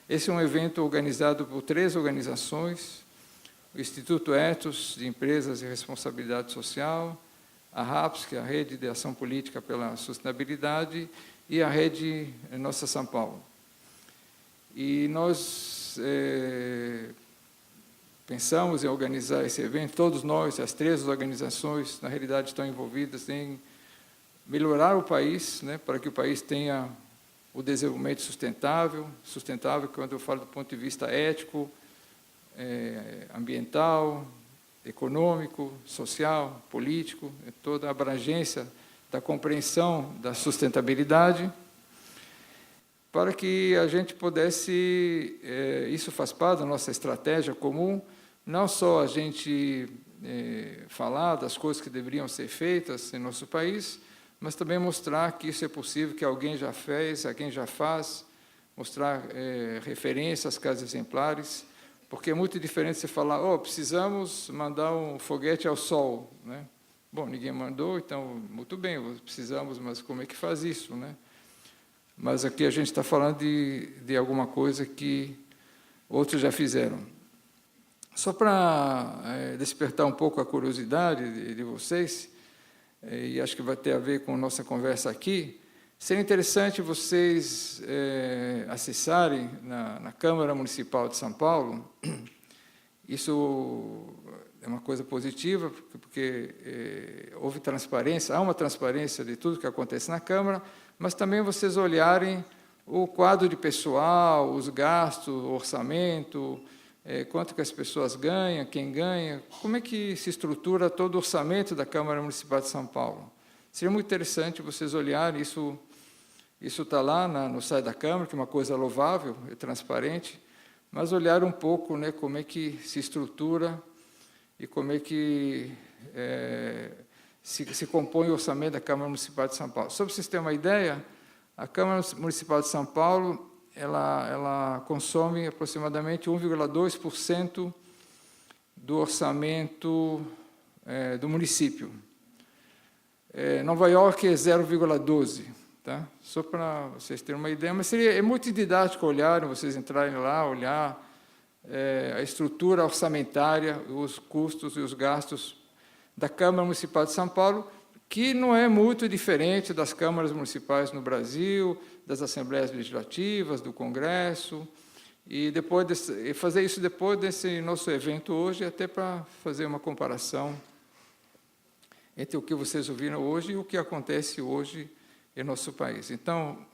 Esse é um evento organizado por 3 organizações, o Instituto Ethos, de Empresas e Responsabilidade Social, a RAPS, que é a Rede de Ação Política pela Sustentabilidade, e a Rede Nossa São Paulo. E nós pensamos em organizar esse evento, todos nós, as 3 organizações, na realidade, estão envolvidas em melhorar o país, né, para que o país tenha o desenvolvimento sustentável, quando eu falo do ponto de vista ético, ambiental, econômico, social, político, toda a abrangência da compreensão da sustentabilidade, para que a gente pudesse, isso faz parte da nossa estratégia comum, não só a gente falar das coisas que deveriam ser feitas em nosso país, mas também mostrar que isso é possível, que alguém já fez, alguém já faz, mostrar referências, casos exemplares, porque é muito diferente você falar, precisamos mandar um foguete ao Sol, né? Bom, ninguém mandou, então, muito bem, precisamos, mas como é que faz isso, né? Mas aqui a gente está falando de alguma coisa que outros já fizeram. Só para despertar um pouco a curiosidade de vocês, e acho que vai ter a ver com a nossa conversa aqui, seria interessante vocês acessarem na Câmara Municipal de São Paulo. Isso é uma coisa positiva, porque houve transparência, há uma transparência de tudo que acontece na Câmara, mas também vocês olharem o quadro de pessoal, os gastos, o orçamento, quanto que as pessoas ganham, quem ganha, como é que se estrutura todo o orçamento da Câmara Municipal de São Paulo. Seria muito interessante vocês olharem, isso está lá no site da Câmara, que é uma coisa louvável, é transparente, mas olhar um pouco, né, como é que se estrutura e como é que se compõe o orçamento da Câmara Municipal de São Paulo. Só para vocês terem uma ideia, a Câmara Municipal de São Paulo ela consome aproximadamente 1,2% do orçamento do município. Nova York é 0,12%. Tá? Só para vocês terem uma ideia, mas é muito didático olharem, vocês entrarem lá, olhar a estrutura orçamentária, os custos e os gastos da Câmara Municipal de São Paulo, que não é muito diferente das câmaras municipais no Brasil, das assembleias legislativas, do Congresso, e fazer isso depois desse nosso evento hoje, até para fazer uma comparação entre o que vocês ouviram hoje e o que acontece hoje em nosso país. Então,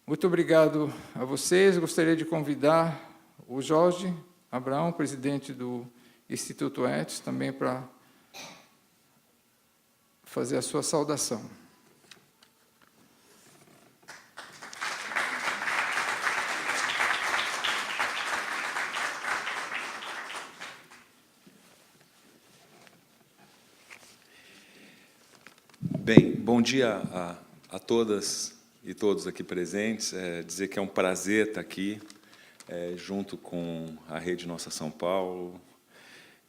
muito obrigado a vocês. Gostaria de convidar o Jorge Abraão, presidente do Instituto Ethos, também para fazer a sua saudação. Bem, bom dia a todas e todos aqui presentes. Dizer que é um prazer estar aqui, junto com a Rede Nossa São Paulo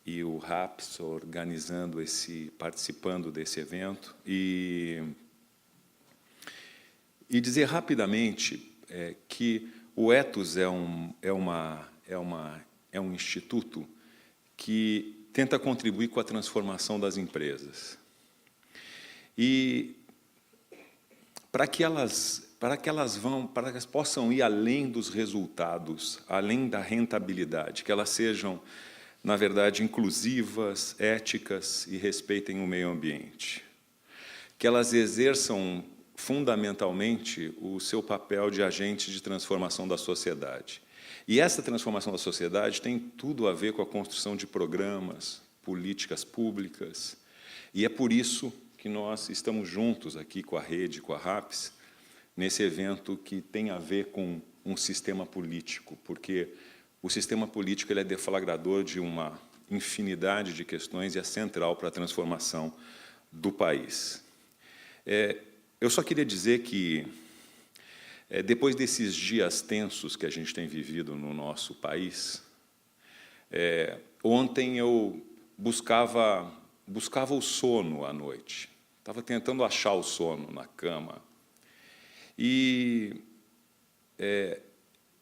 e o RAPS, participando desse evento. E dizer rapidamente que o Ethos é um instituto que tenta contribuir com a transformação das empresas. E para que elas possam ir além dos resultados, além da rentabilidade, que elas sejam, na verdade, inclusivas, éticas e respeitem o meio ambiente, que elas exerçam fundamentalmente o seu papel de agente de transformação da sociedade. E essa transformação da sociedade tem tudo a ver com a construção de programas, políticas públicas, e é por isso que nós estamos juntos aqui com a Rede, com a RAPS, nesse evento que tem a ver com um sistema político, porque o sistema político ele é deflagrador de uma infinidade de questões e é central para a transformação do país. Eu só queria dizer que, depois desses dias tensos que a gente tem vivido no nosso país, ontem eu buscava o sono à noite. Estava tentando achar o sono na cama. E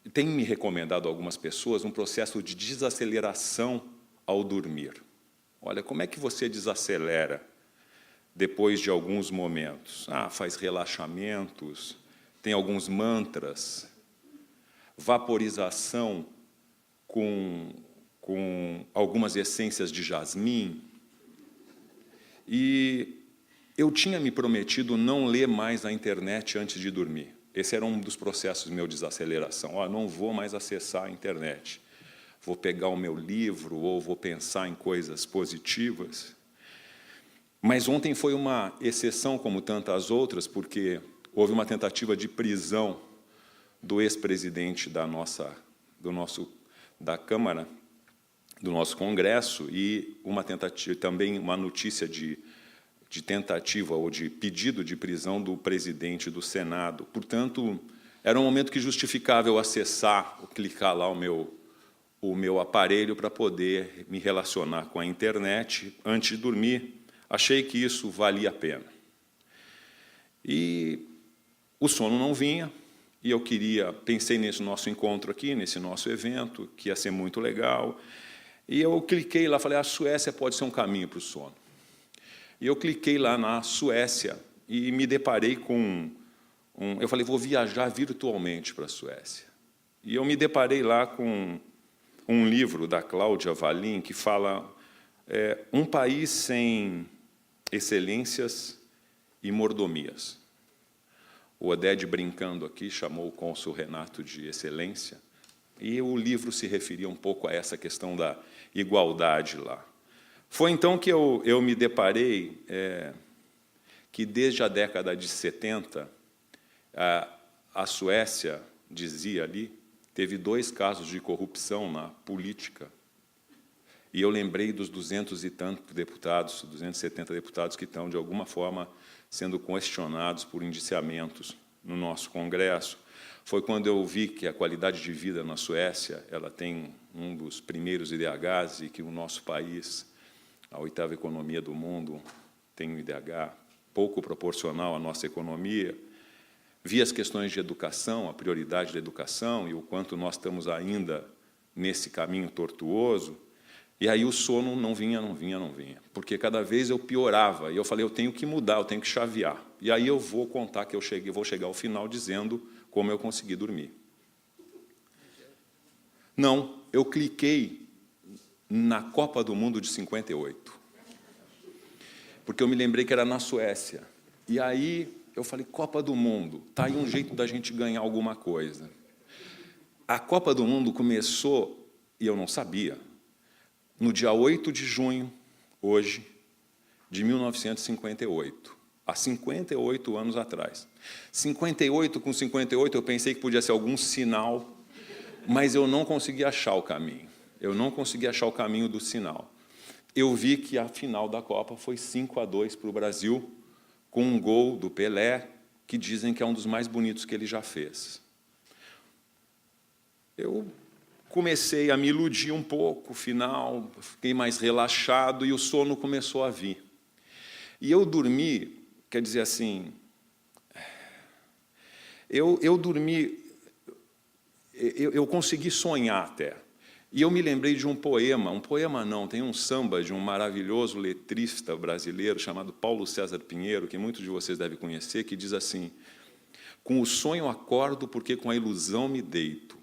tem me recomendado a algumas pessoas um processo de desaceleração ao dormir. Olha, como é que você desacelera depois de alguns momentos? Faz relaxamentos, tem alguns mantras, vaporização com algumas essências de jasmim. E eu tinha me prometido não ler mais a internet antes de dormir. Esse era um dos processos meu de desaceleração. Não vou mais acessar a internet. Vou pegar o meu livro ou vou pensar em coisas positivas. Mas ontem foi uma exceção, como tantas outras, porque houve uma tentativa de prisão do ex-presidente da Câmara, do nosso Congresso, e uma tentativa, também uma notícia de tentativa ou de pedido de prisão do presidente do Senado. Portanto, era um momento que justificava eu acessar, clicar lá o meu aparelho para poder me relacionar com a internet antes de dormir. Achei que isso valia a pena. E o sono não vinha, e eu pensei nesse nosso encontro aqui, nesse nosso evento, que ia ser muito legal, e eu cliquei lá, falei, a Suécia pode ser um caminho para o sono. E eu cliquei lá na Suécia e me deparei com eu falei, vou viajar virtualmente para a Suécia. E eu me deparei lá com um livro da Cláudia Wallin que fala um país sem excelências e mordomias. O Oded, brincando aqui, chamou o cônsul Renato de excelência, e o livro se referia um pouco a essa questão da igualdade lá. Foi então que eu me deparei que, desde a década de 70, a Suécia, dizia ali, teve 2 casos de corrupção na política. E eu lembrei dos 200 e tantos deputados, 270 deputados que estão, de alguma forma, sendo questionados por indiciamentos no nosso Congresso. Foi quando eu vi que a qualidade de vida na Suécia ela tem um dos primeiros IDHs e que o nosso país, a 8ª economia do mundo, tem um IDH pouco proporcional à nossa economia. Vi as questões de educação, a prioridade da educação e o quanto nós estamos ainda nesse caminho tortuoso. E aí o sono não vinha, porque cada vez eu piorava. E eu falei, eu tenho que mudar, eu tenho que chavear. E aí eu vou contar que eu vou chegar ao final dizendo como eu consegui dormir. Não, eu cliquei na Copa do Mundo de 58. Porque eu me lembrei que era na Suécia. E aí eu falei, Copa do Mundo, tá aí um jeito da gente ganhar alguma coisa. A Copa do Mundo começou, e eu não sabia, no dia 8 de junho, hoje, de 1958, há 58 anos atrás. 58 com 58, eu pensei que podia ser algum sinal, mas eu não consegui achar o caminho. Eu não consegui achar o caminho do sinal. Eu vi que a final da Copa foi 5-2 para o Brasil, com um gol do Pelé, que dizem que é um dos mais bonitos que ele já fez. Eu comecei a me iludir um pouco, final, fiquei mais relaxado e o sono começou a vir. E eu dormi, quer dizer assim, eu dormi, eu consegui sonhar até. E eu me lembrei de um poema não, tem um samba de um maravilhoso letrista brasileiro chamado Paulo César Pinheiro, que muitos de vocês devem conhecer, que diz assim, com o sonho acordo porque com a ilusão me deito.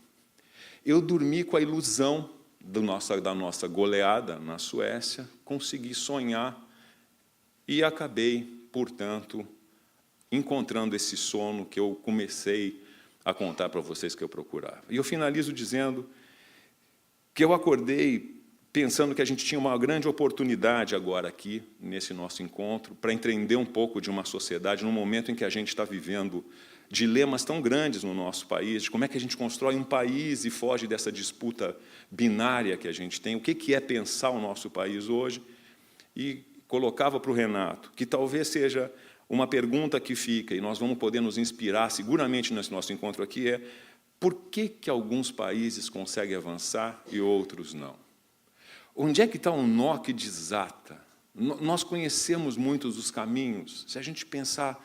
Eu dormi com a ilusão da nossa goleada na Suécia, consegui sonhar e acabei, portanto, encontrando esse sono que eu comecei a contar para vocês que eu procurava. E eu finalizo dizendo que eu acordei pensando que a gente tinha uma grande oportunidade agora aqui, nesse nosso encontro, para entender um pouco de uma sociedade, num momento em que a gente está vivendo dilemas tão grandes no nosso país, de como é que a gente constrói um país e foge dessa disputa binária que a gente tem, o que é pensar o nosso país hoje, e colocava para o Renato, que talvez seja uma pergunta que fica, e nós vamos poder nos inspirar seguramente nesse nosso encontro aqui, por que alguns países conseguem avançar e outros não? Onde é que está um nó que desata? Nós conhecemos muitos dos caminhos. Se a gente pensar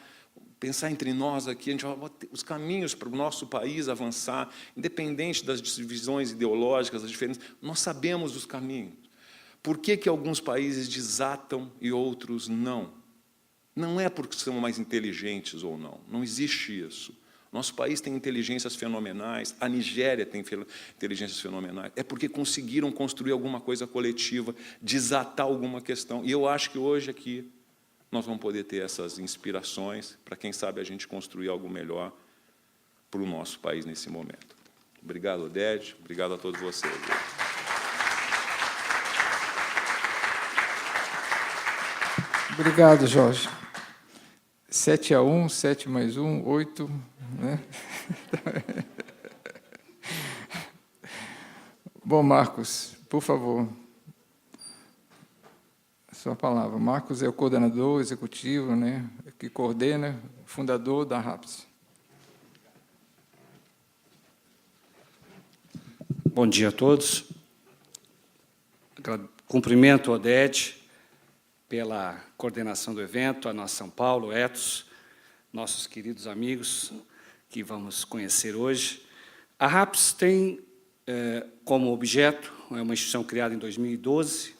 pensar entre nós aqui, a gente vai ter os caminhos para o nosso país avançar, independente das divisões ideológicas, das diferenças, nós sabemos os caminhos. Por que alguns países desatam e outros não? Não é porque são mais inteligentes ou não, não existe isso. Nosso país tem inteligências fenomenais, a Nigéria tem inteligências fenomenais, é porque conseguiram construir alguma coisa coletiva, desatar alguma questão. E eu acho que hoje aqui nós vamos poder ter essas inspirações para, quem sabe, a gente construir algo melhor para o nosso país nesse momento. Obrigado, Oded, obrigado a todos vocês. Obrigado, Jorge. 7-1, 7 mais 1, 8, né? Bom, Marcos, por favor, sua palavra. Marcos é o coordenador executivo, né, que coordena, fundador da RAPS. Bom dia a todos. Cumprimento o Oded pela coordenação do evento, a nossa São Paulo, Etos, nossos queridos amigos que vamos conhecer hoje. A RAPS tem como objeto, é uma instituição criada em 2012,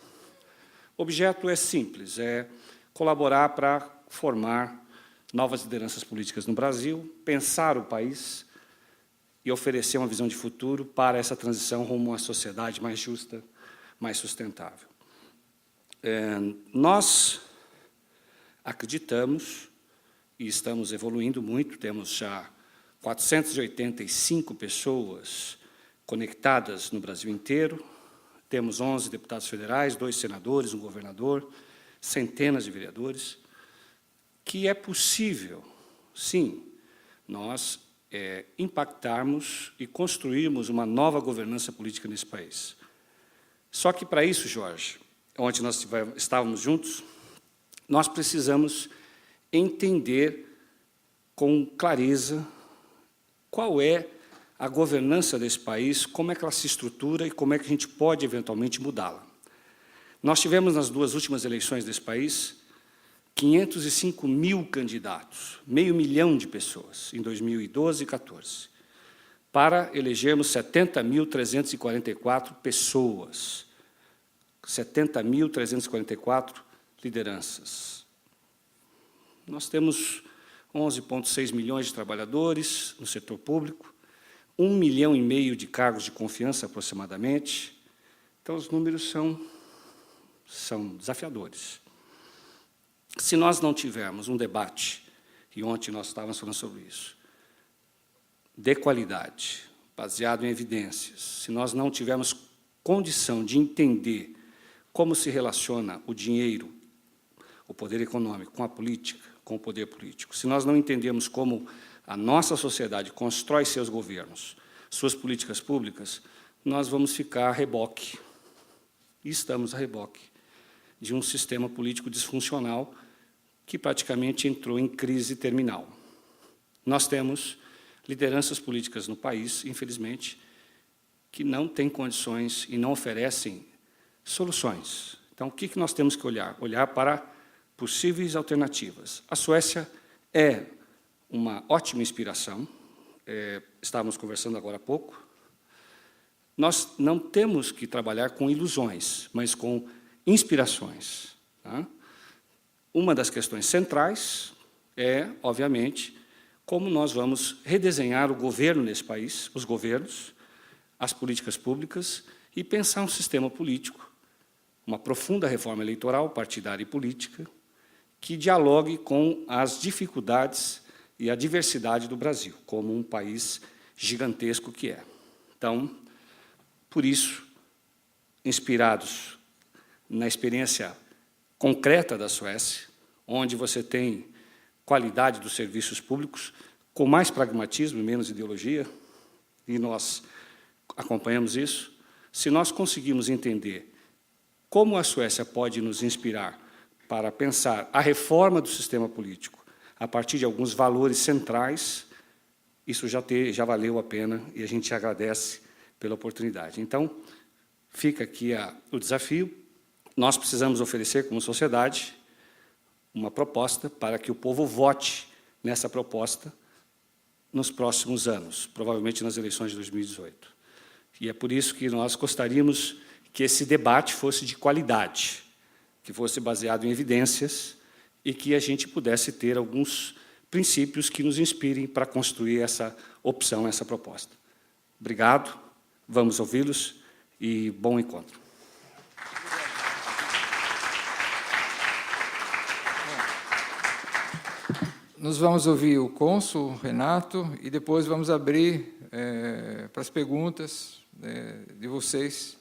o objeto é simples, é colaborar para formar novas lideranças políticas no Brasil, pensar o país e oferecer uma visão de futuro para essa transição rumo a uma sociedade mais justa, mais sustentável. Nós acreditamos e estamos evoluindo muito, temos já 485 pessoas conectadas no Brasil inteiro, temos 11 deputados federais, 2 senadores, um governador, centenas de vereadores, que é possível, sim, nós impactarmos e construirmos uma nova governança política nesse país. Só que, para isso, Jorge, onde nós estávamos juntos, nós precisamos entender com clareza qual é a governança desse país, como é que ela se estrutura e como é que a gente pode, eventualmente, mudá-la. Nós tivemos, nas 2 últimas eleições desse país, 505 mil candidatos, 500 mil de pessoas, em 2012 e 2014, para elegermos 70.344 pessoas, 70.344 lideranças. Nós temos 11,6 milhões de trabalhadores no setor público, 1,5 milhão de cargos de confiança, aproximadamente. Então, os números são desafiadores. Se nós não tivermos um debate, e ontem nós estávamos falando sobre isso, de qualidade, baseado em evidências, se nós não tivermos condição de entender como se relaciona o dinheiro, o poder econômico, com a política, com o poder político, se nós não entendemos como a nossa sociedade constrói seus governos, suas políticas públicas, nós vamos ficar a reboque, e estamos a reboque, de um sistema político disfuncional que praticamente entrou em crise terminal. Nós temos lideranças políticas no país, infelizmente, que não têm condições e não oferecem soluções. Então, o que nós temos que olhar? Olhar para possíveis alternativas. A Suécia é uma ótima inspiração, estávamos conversando agora há pouco. Nós não temos que trabalhar com ilusões, mas com inspirações. Tá? Uma das questões centrais é, obviamente, como nós vamos redesenhar o governo nesse país, os governos, as políticas públicas, e pensar um sistema político, uma profunda reforma eleitoral, partidária e política, que dialogue com as dificuldades e a diversidade do Brasil, como um país gigantesco que é. Então, por isso, inspirados na experiência concreta da Suécia, onde você tem qualidade dos serviços públicos, com mais pragmatismo e menos ideologia, e nós acompanhamos isso, se nós conseguimos entender como a Suécia pode nos inspirar para pensar a reforma do sistema político a partir de alguns valores centrais, isso já valeu a pena e a gente agradece pela oportunidade. Então, fica aqui o desafio. Nós precisamos oferecer, como sociedade, uma proposta para que o povo vote nessa proposta nos próximos anos, provavelmente nas eleições de 2018. E é por isso que nós gostaríamos que esse debate fosse de qualidade, que fosse baseado em evidências e que a gente pudesse ter alguns princípios que nos inspirem para construir essa opção, essa proposta. Obrigado, vamos ouvi-los e bom encontro. Nós vamos ouvir o cônsul, Renato, e depois vamos abrir para as perguntas de vocês.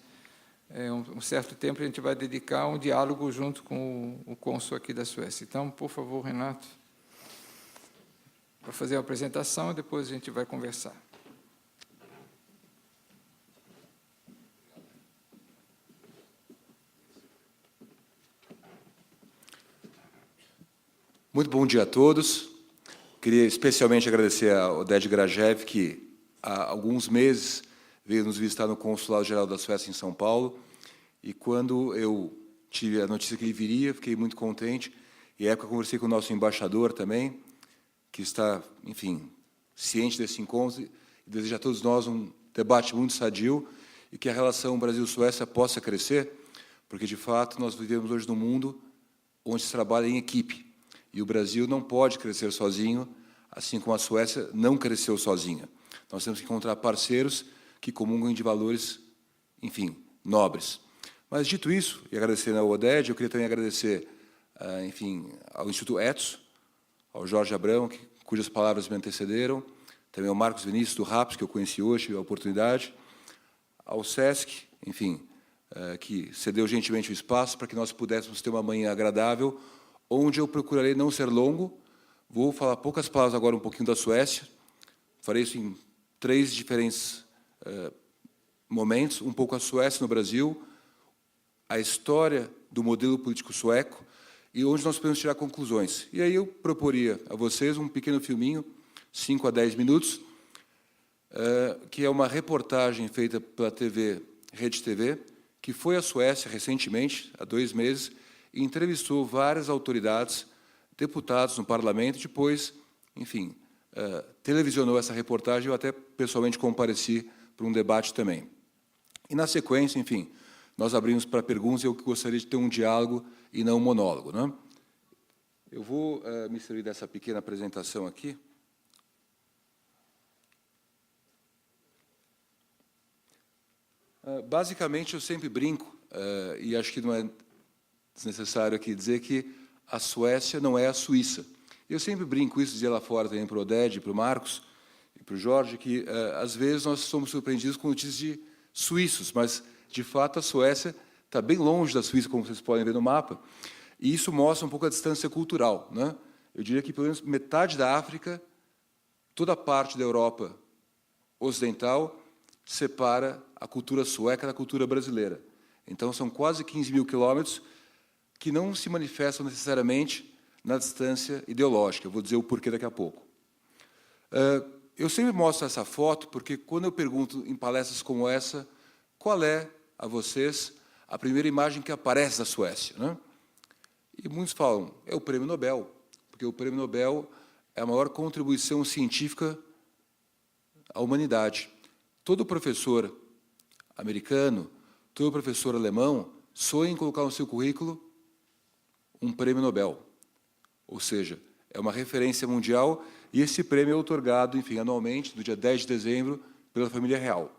Um certo tempo a gente vai dedicar a um diálogo junto com o cônsul aqui da Suécia. Então, por favor, Renato, para fazer a apresentação e depois a gente vai conversar. Muito bom dia a todos. Queria especialmente agradecer ao Oded Grajew, que há alguns meses veio nos visitar no Consulado-Geral da Suécia em São Paulo, e quando eu tive a notícia que ele viria, fiquei muito contente, e à época conversei com o nosso embaixador também, que está, enfim, ciente desse encontro, e deseja a todos nós um debate muito sadio, e que a relação Brasil-Suécia possa crescer, porque, de fato, nós vivemos hoje num mundo onde se trabalha em equipe. E o Brasil não pode crescer sozinho, assim como a Suécia não cresceu sozinha. Nós temos que encontrar parceiros que comungam de valores, enfim, nobres. Mas, dito isso, e agradecendo ao Oded, eu queria também agradecer, enfim, ao Instituto Etos, ao Jorge Abrão, cujas palavras me antecederam, também ao Marcos Vinícius, do RAPS, que eu conheci hoje, tive a oportunidade, ao SESC, enfim, que cedeu gentilmente o espaço para que nós pudéssemos ter uma manhã agradável, onde eu procurarei não ser longo. Vou falar poucas palavras agora um pouquinho da Suécia. Farei isso em 3 diferentes momentos. Um pouco a Suécia no Brasil, a história do modelo político sueco e onde nós podemos tirar conclusões. E aí eu proporia a vocês um pequeno filminho, 5 a 10 minutos, que é uma reportagem feita pela TV, Rede TV, que foi à Suécia recentemente, há 2 meses, e entrevistou várias autoridades, deputados no parlamento, e depois, enfim, televisionou essa reportagem, eu até pessoalmente compareci para um debate também. E, na sequência, enfim, nós abrimos para perguntas, e eu gostaria de ter um diálogo e não um monólogo, né? Eu vou me servir dessa pequena apresentação aqui. Basicamente, eu sempre brinco, e acho que não é desnecessário aqui dizer que a Suécia não é a Suíça. Eu sempre brinco isso, dizia lá fora também para o Oded, para o Marcos e para o Jorge, que, às vezes, nós somos surpreendidos com notícias de suíços, mas, de fato, a Suécia está bem longe da Suíça, como vocês podem ver no mapa, e isso mostra um pouco a distância cultural, né? Eu diria que, pelo menos, metade da África, toda a parte da Europa ocidental, separa a cultura sueca da cultura brasileira. Então, são quase 15 mil quilômetros que não se manifestam necessariamente na distância ideológica. Eu vou dizer o porquê daqui a pouco. Eu sempre mostro essa foto porque, quando eu pergunto em palestras como essa, qual é, a vocês, a primeira imagem que aparece da Suécia, né? E muitos falam, é o Prêmio Nobel, porque o Prêmio Nobel é a maior contribuição científica à humanidade. Todo professor americano, todo professor alemão sonha em colocar no seu currículo um prêmio Nobel. Ou seja, é uma referência mundial e esse prêmio é outorgado, enfim, anualmente, no dia 10 de dezembro, pela família real.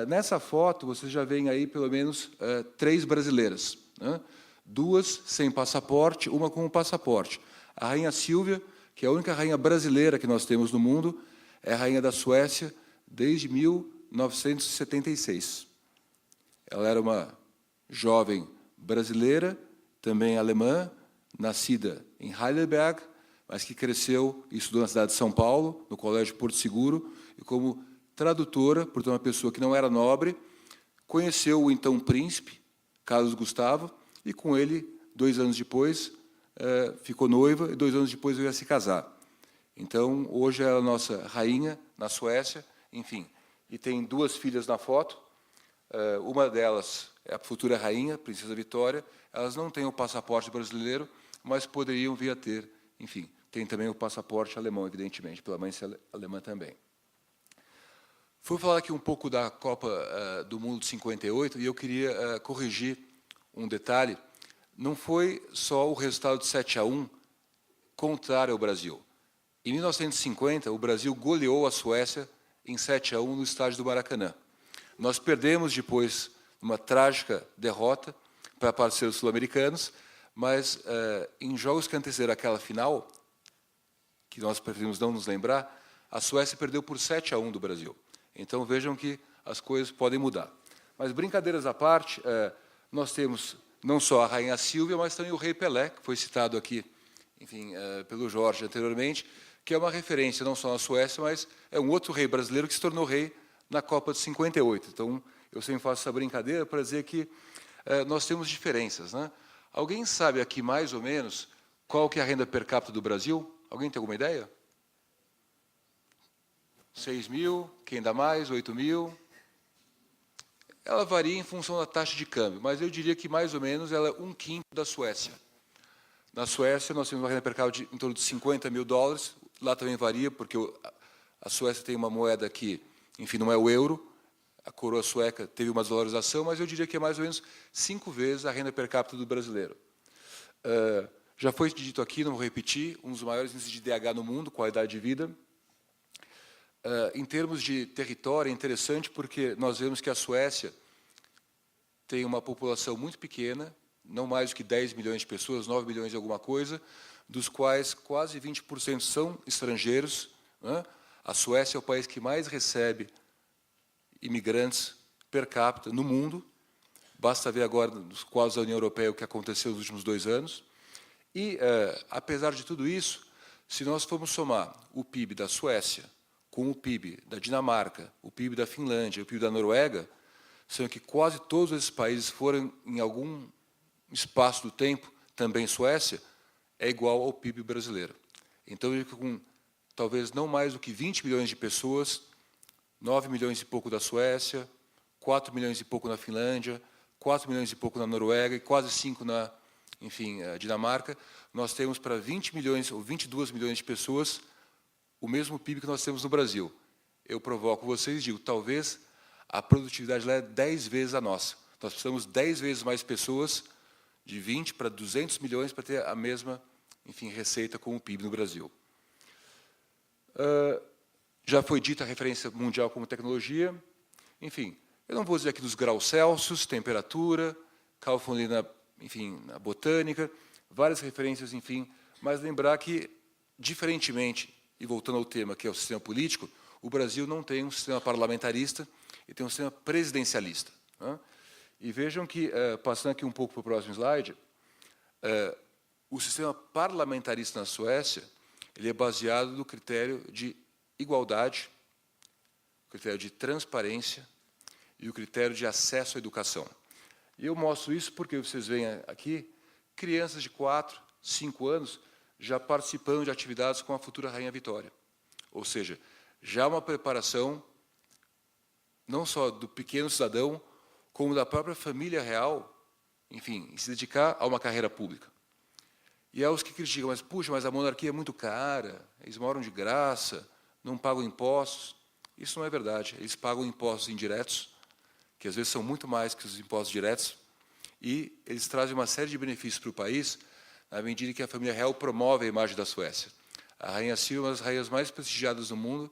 Nessa foto, vocês já veem aí, pelo menos, 3 brasileiras, né? 2 sem passaporte, uma com um passaporte. A rainha Silvia, que é a única rainha brasileira que nós temos no mundo, é a rainha da Suécia desde 1976. Ela era uma jovem brasileira, também alemã, nascida em Heidelberg, mas que cresceu e estudou na cidade de São Paulo, no Colégio Porto Seguro, e como tradutora, portanto, uma pessoa que não era nobre, conheceu o então príncipe, Carlos Gustavo, e com ele, 2 anos depois, ficou noiva, e 2 anos depois veio a se casar. Então, hoje ela é a nossa rainha na Suécia, enfim, e tem 2 filhas na foto. Uma delas é a futura rainha, Princesa Vitória. Elas não têm o passaporte brasileiro, mas poderiam vir a ter, enfim, tem também o passaporte alemão, evidentemente, pela mãe ser alemã também. Fui falar aqui um pouco da Copa do Mundo de 58 e eu queria corrigir um detalhe. Não foi só o resultado de 7-1 contrário ao Brasil. Em 1950, o Brasil goleou a Suécia em 7-1 no estádio do Maracanã. Nós perdemos depois uma trágica derrota para parceiros sul-americanos, mas em jogos que antecederam aquela final, que nós preferimos não nos lembrar, a Suécia perdeu por 7-1 do Brasil. Então, vejam que as coisas podem mudar. Mas, brincadeiras à parte, nós temos não só a Rainha Sílvia, mas também o Rei Pelé, que foi citado aqui, enfim, pelo Jorge anteriormente, que é uma referência não só na Suécia, mas é um outro rei brasileiro que se tornou rei na Copa de 58. Então, eu sempre faço essa brincadeira para dizer que nós temos diferenças, né? Alguém sabe aqui, mais ou menos, qual que é a renda per capita do Brasil? Alguém tem alguma ideia? 6 mil, quem dá mais, 8 mil. Ela varia em função da taxa de câmbio, mas eu diria que, mais ou menos, ela é 1/5 da Suécia. Na Suécia, nós temos uma renda per capita em torno de 50 mil dólares. Lá também varia, porque a Suécia tem uma moeda que, enfim, não é o euro. A coroa sueca teve uma desvalorização, mas eu diria que é mais ou menos 5 vezes a renda per capita do brasileiro. Já foi dito aqui, não vou repetir, um dos maiores índices de DH no mundo, qualidade de vida. Em termos de território, é interessante porque nós vemos que a Suécia tem uma população muito pequena, não mais do que 10 milhões de pessoas, 9 milhões e alguma coisa, dos quais quase 20% são estrangeiros, né? A Suécia é o país que mais recebe imigrantes per capita no mundo. Basta ver agora, nos quadros da União Europeia, o que aconteceu nos últimos 2 anos. E, apesar de tudo isso, se nós formos somar o PIB da Suécia com o PIB da Dinamarca, o PIB da Finlândia, o PIB da Noruega, sendo que quase todos esses países foram, em algum espaço do tempo, também Suécia, é igual ao PIB brasileiro. Então, eu digo que com talvez não mais do que 20 milhões de pessoas, 9 milhões e pouco da Suécia, 4 milhões e pouco na Finlândia, 4 milhões e pouco na Noruega e quase 5 na, enfim, Dinamarca, nós temos para 20 milhões ou 22 milhões de pessoas o mesmo PIB que nós temos no Brasil. Eu provoco vocês e digo, talvez a produtividade lá é 10 vezes a nossa. Nós precisamos 10 vezes mais pessoas, de 20 para 200 milhões, para ter a mesma, enfim, receita com o PIB no Brasil. Já foi dita a referência mundial como tecnologia. Enfim, eu não vou dizer aqui dos graus Celsius, temperatura, cálculo enfim, na botânica, várias referências, enfim, mas lembrar que, diferentemente, e voltando ao tema, que é o sistema político, o Brasil não tem um sistema parlamentarista e tem um sistema presidencialista, né? E vejam que, passando aqui um pouco para o próximo slide, o sistema parlamentarista na Suécia ele é baseado no critério de igualdade, o critério de transparência e o critério de acesso à educação. E eu mostro isso porque vocês veem aqui crianças de 4, 5 anos já participando de atividades com a futura Rainha Vitória. Ou seja, já uma preparação não só do pequeno cidadão, como da própria família real, enfim, em se dedicar a uma carreira pública. E há os que criticam, mas, puxa, mas a monarquia é muito cara, eles moram de graça, não pagam impostos. Isso não é verdade. Eles pagam impostos indiretos, que às vezes são muito mais que os impostos diretos, e eles trazem uma série de benefícios para o país, na medida que a família real promove a imagem da Suécia. A Rainha Silvia é uma das rainhas mais prestigiadas do mundo,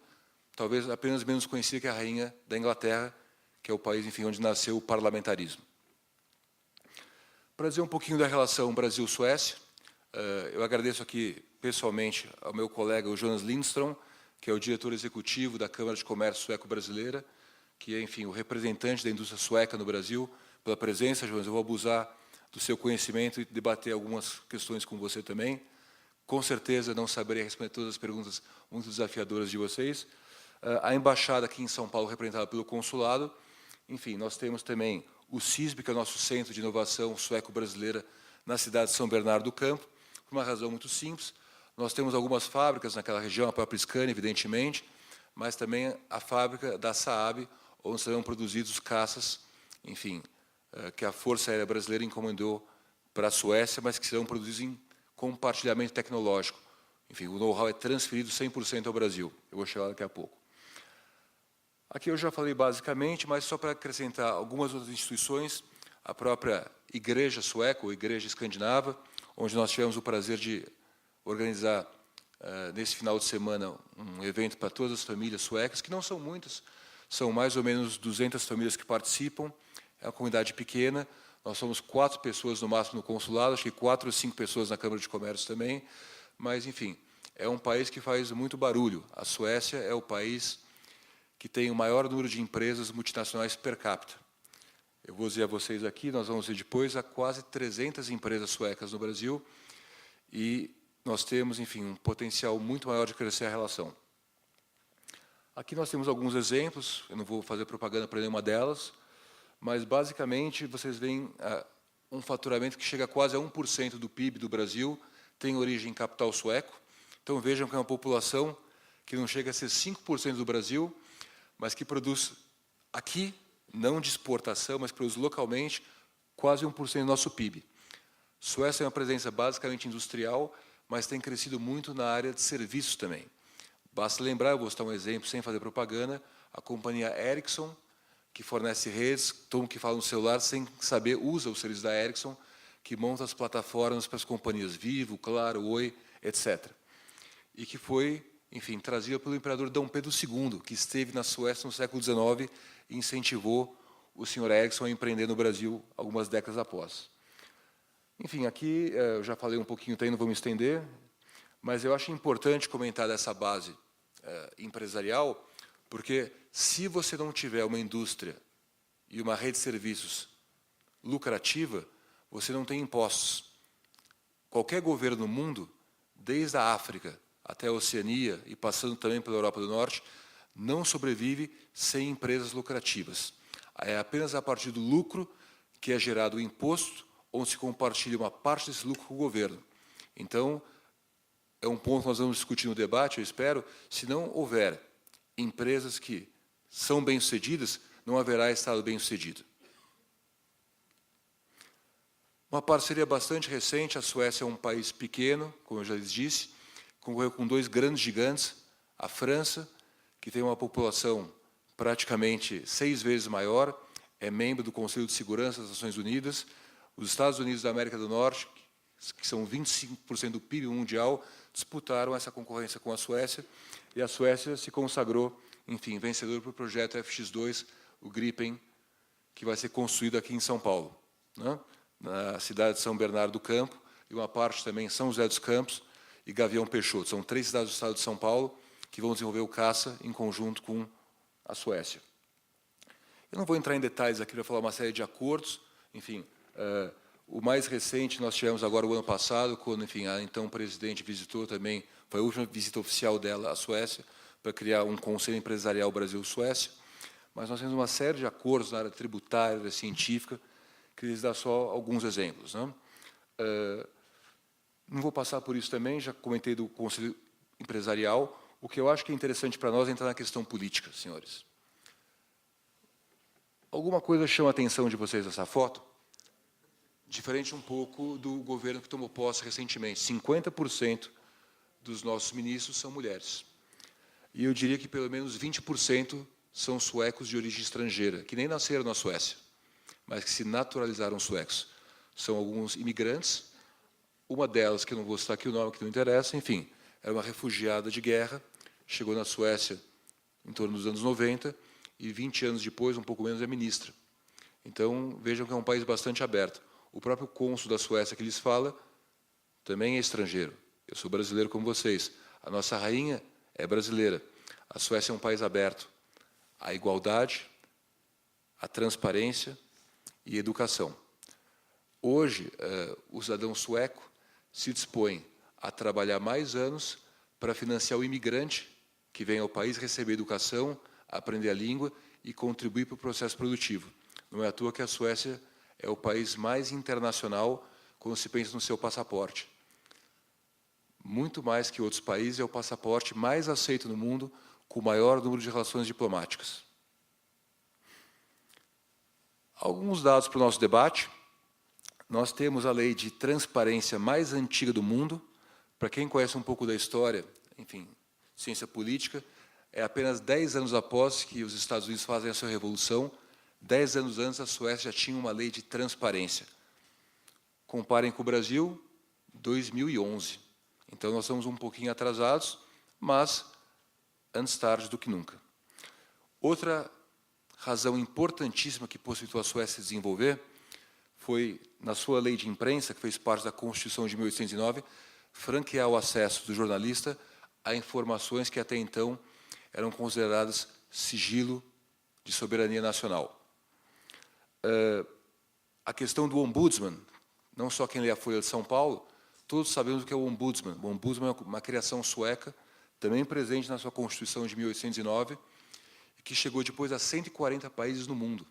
talvez apenas menos conhecida que a Rainha da Inglaterra, que é o país, enfim, onde nasceu o parlamentarismo. Para dizer um pouquinho da relação Brasil-Suécia, eu agradeço aqui, pessoalmente, ao meu colega, o Jonas Lindström, que é o diretor executivo da Câmara de Comércio Sueco-Brasileira, que é, enfim, o representante da indústria sueca no Brasil, pela presença, Jonas. Eu vou abusar do seu conhecimento e debater algumas questões com você também. Com certeza não saberei responder todas as perguntas muito desafiadoras de vocês. A embaixada aqui em São Paulo, representada pelo consulado. Enfim, nós temos também o CISB, que é o nosso Centro de Inovação Sueco-Brasileira, na cidade de São Bernardo do Campo, por uma razão muito simples. Nós temos algumas fábricas naquela região, a própria Scania, evidentemente, mas também a fábrica da Saab, onde serão produzidos os caças, enfim, que a Força Aérea Brasileira encomendou para a Suécia, mas que serão produzidos em compartilhamento tecnológico. enfim, o know-how é transferido 100% ao Brasil. Eu vou chegar daqui a pouco. Aqui eu já falei basicamente, mas só para acrescentar algumas outras instituições, a própria Igreja Sueca, ou Igreja Escandinava, onde nós tivemos o prazer de organizar, nesse final de semana, um evento para todas as famílias suecas, que não são muitas, são mais ou menos 200 famílias que participam, é uma comunidade pequena, nós somos 4 pessoas no máximo no consulado, acho que 4 ou 5 pessoas na Câmara de Comércio também, mas, enfim, é um país que faz muito barulho. A Suécia é o país que tem o maior número de empresas multinacionais per capita. Eu vou dizer a vocês aqui, nós vamos ver depois, há quase 300 empresas suecas no Brasil, e nós temos, enfim, um potencial muito maior de crescer a relação. Aqui nós temos alguns exemplos, eu não vou fazer propaganda para nenhuma delas, mas, basicamente, vocês veem um faturamento que chega quase a 1% do PIB do Brasil, tem origem em capital sueco. Então, vejam que é uma população que não chega a ser 5% do Brasil, mas que produz aqui, não de exportação, mas produz localmente, quase 1% do nosso PIB. Suécia é uma presença basicamente industrial, mas tem crescido muito na área de serviços também. Basta lembrar, eu vou citar um exemplo sem fazer propaganda, a companhia Ericsson, que fornece redes, todo mundo que fala no celular, sem saber, usa o serviço da Ericsson, que monta as plataformas para as companhias Vivo, Claro, Oi, etc. E que foi, enfim, trazida pelo imperador Dom Pedro II, que esteve na Suécia no século XIX e incentivou o senhor Ericsson a empreender no Brasil algumas décadas após. Enfim, aqui eu já falei um pouquinho, também não vou me estender, mas eu acho importante comentar dessa base empresarial, porque se você não tiver uma indústria e uma rede de serviços lucrativa, você não tem impostos. Qualquer governo no mundo, desde a África até a Oceania e passando também pela Europa do Norte, não sobrevive sem empresas lucrativas. É apenas a partir do lucro que é gerado o imposto, onde se compartilha uma parte desse lucro com o governo. Então, é um ponto que nós vamos discutir no debate, eu espero. Se não houver empresas que são bem-sucedidas, não haverá Estado bem-sucedido. Uma parceria bastante recente, a Suécia é um país pequeno, como eu já lhes disse, concorreu com 2 grandes gigantes, a França, que tem uma população praticamente 6 vezes maior, é membro do Conselho de Segurança das Nações Unidas, os Estados Unidos da América do Norte, que são 25% do PIB mundial, disputaram essa concorrência com a Suécia, e a Suécia se consagrou, enfim, vencedor para o projeto FX2, o Gripen, que vai ser construído aqui em São Paulo, né? Na cidade de São Bernardo do Campo, e uma parte também em São José dos Campos e Gavião Peixoto. São 3 cidades do estado de São Paulo que vão desenvolver o caça em conjunto com a Suécia. Eu não vou entrar em detalhes aqui para falar uma série de acordos, enfim, o mais recente nós tivemos agora o ano passado, quando, enfim, a então presidente visitou também, foi a última visita oficial dela à Suécia, para criar um conselho empresarial Brasil-Suécia, mas nós temos uma série de acordos na área tributária, área científica, que lhes dá só alguns exemplos, né? Não vou passar por isso também, já comentei do conselho empresarial. O que eu acho que é interessante para nós é entrar na questão política, senhores. Alguma coisa chama a atenção de vocês nessa foto? Diferente um pouco do governo que tomou posse recentemente. 50% dos nossos ministros são mulheres. E eu diria que pelo menos 20% são suecos de origem estrangeira, que nem nasceram na Suécia, mas que se naturalizaram suecos. São alguns imigrantes, uma delas, que eu não vou citar aqui o nome, que não interessa, enfim, era uma refugiada de guerra, chegou na Suécia em torno dos anos 90, e 20 anos depois, um pouco menos, é ministra. Então, vejam que é um país bastante aberto. O próprio cônsul da Suécia que lhes fala também é estrangeiro. Eu sou brasileiro como vocês. A nossa rainha é brasileira. A Suécia é um país aberto à igualdade, à transparência e à educação. Hoje, o cidadão sueco se dispõe a trabalhar mais anos para financiar o imigrante que vem ao país receber educação, aprender a língua e contribuir para o processo produtivo. Não é à toa que a Suécia é o país mais internacional quando se pensa no seu passaporte. Muito mais que outros países, é o passaporte mais aceito no mundo, com o maior número de relações diplomáticas. Alguns dados para o nosso debate. Nós temos a lei de transparência mais antiga do mundo, Para quem conhece um pouco da história, enfim, ciência política, é apenas 10 anos após que os Estados Unidos fazem a sua revolução, 10 anos antes a Suécia já tinha uma lei de transparência. Comparem com o Brasil, 2011. Então, nós estamos um pouquinho atrasados, mas antes tarde do que nunca. Outra razão importantíssima que possibilitou a Suécia se desenvolver foi, na sua lei de imprensa, que fez parte da Constituição de 1809, franquear o acesso do jornalista a informações que até então eram consideradas sigilo de soberania nacional. A questão do ombudsman, não só quem lê a Folha de São Paulo, todos sabemos o que é o ombudsman. O ombudsman é uma criação sueca, também presente na sua Constituição de 1809, que chegou depois a 140 países no mundo.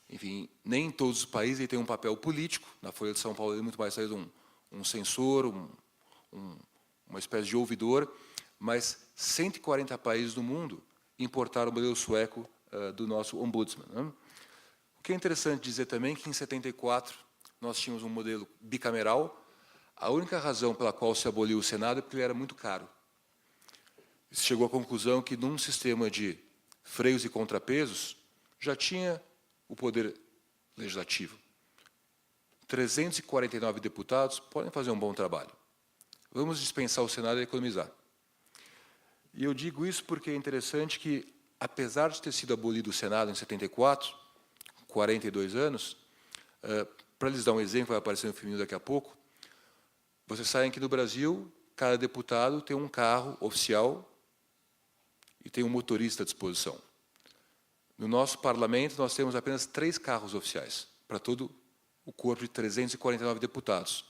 Enfim, nem em todos os países ele tem um papel político. Na Folha de São Paulo ele é muito mais um censor, uma espécie de ouvidor, mas 140 países do mundo importaram o modelo sueco do nosso ombudsman, né? O que é interessante dizer também é que, em 74, nós tínhamos um modelo bicameral. A única razão pela qual se aboliu o Senado é porque ele era muito caro. Se chegou à conclusão que, num sistema de freios e contrapesos, já tinha o poder legislativo. 349 deputados podem fazer um bom trabalho. Vamos dispensar o Senado e economizar. E eu digo isso porque é interessante que, apesar de ter sido abolido o Senado em 74, 42 anos, para lhes dar um exemplo, vai aparecer no filminho daqui a pouco, vocês sabem que no Brasil, cada deputado tem um carro oficial e tem um motorista à disposição. No nosso parlamento, nós temos apenas 3 carros oficiais, para todo o corpo de 349 deputados.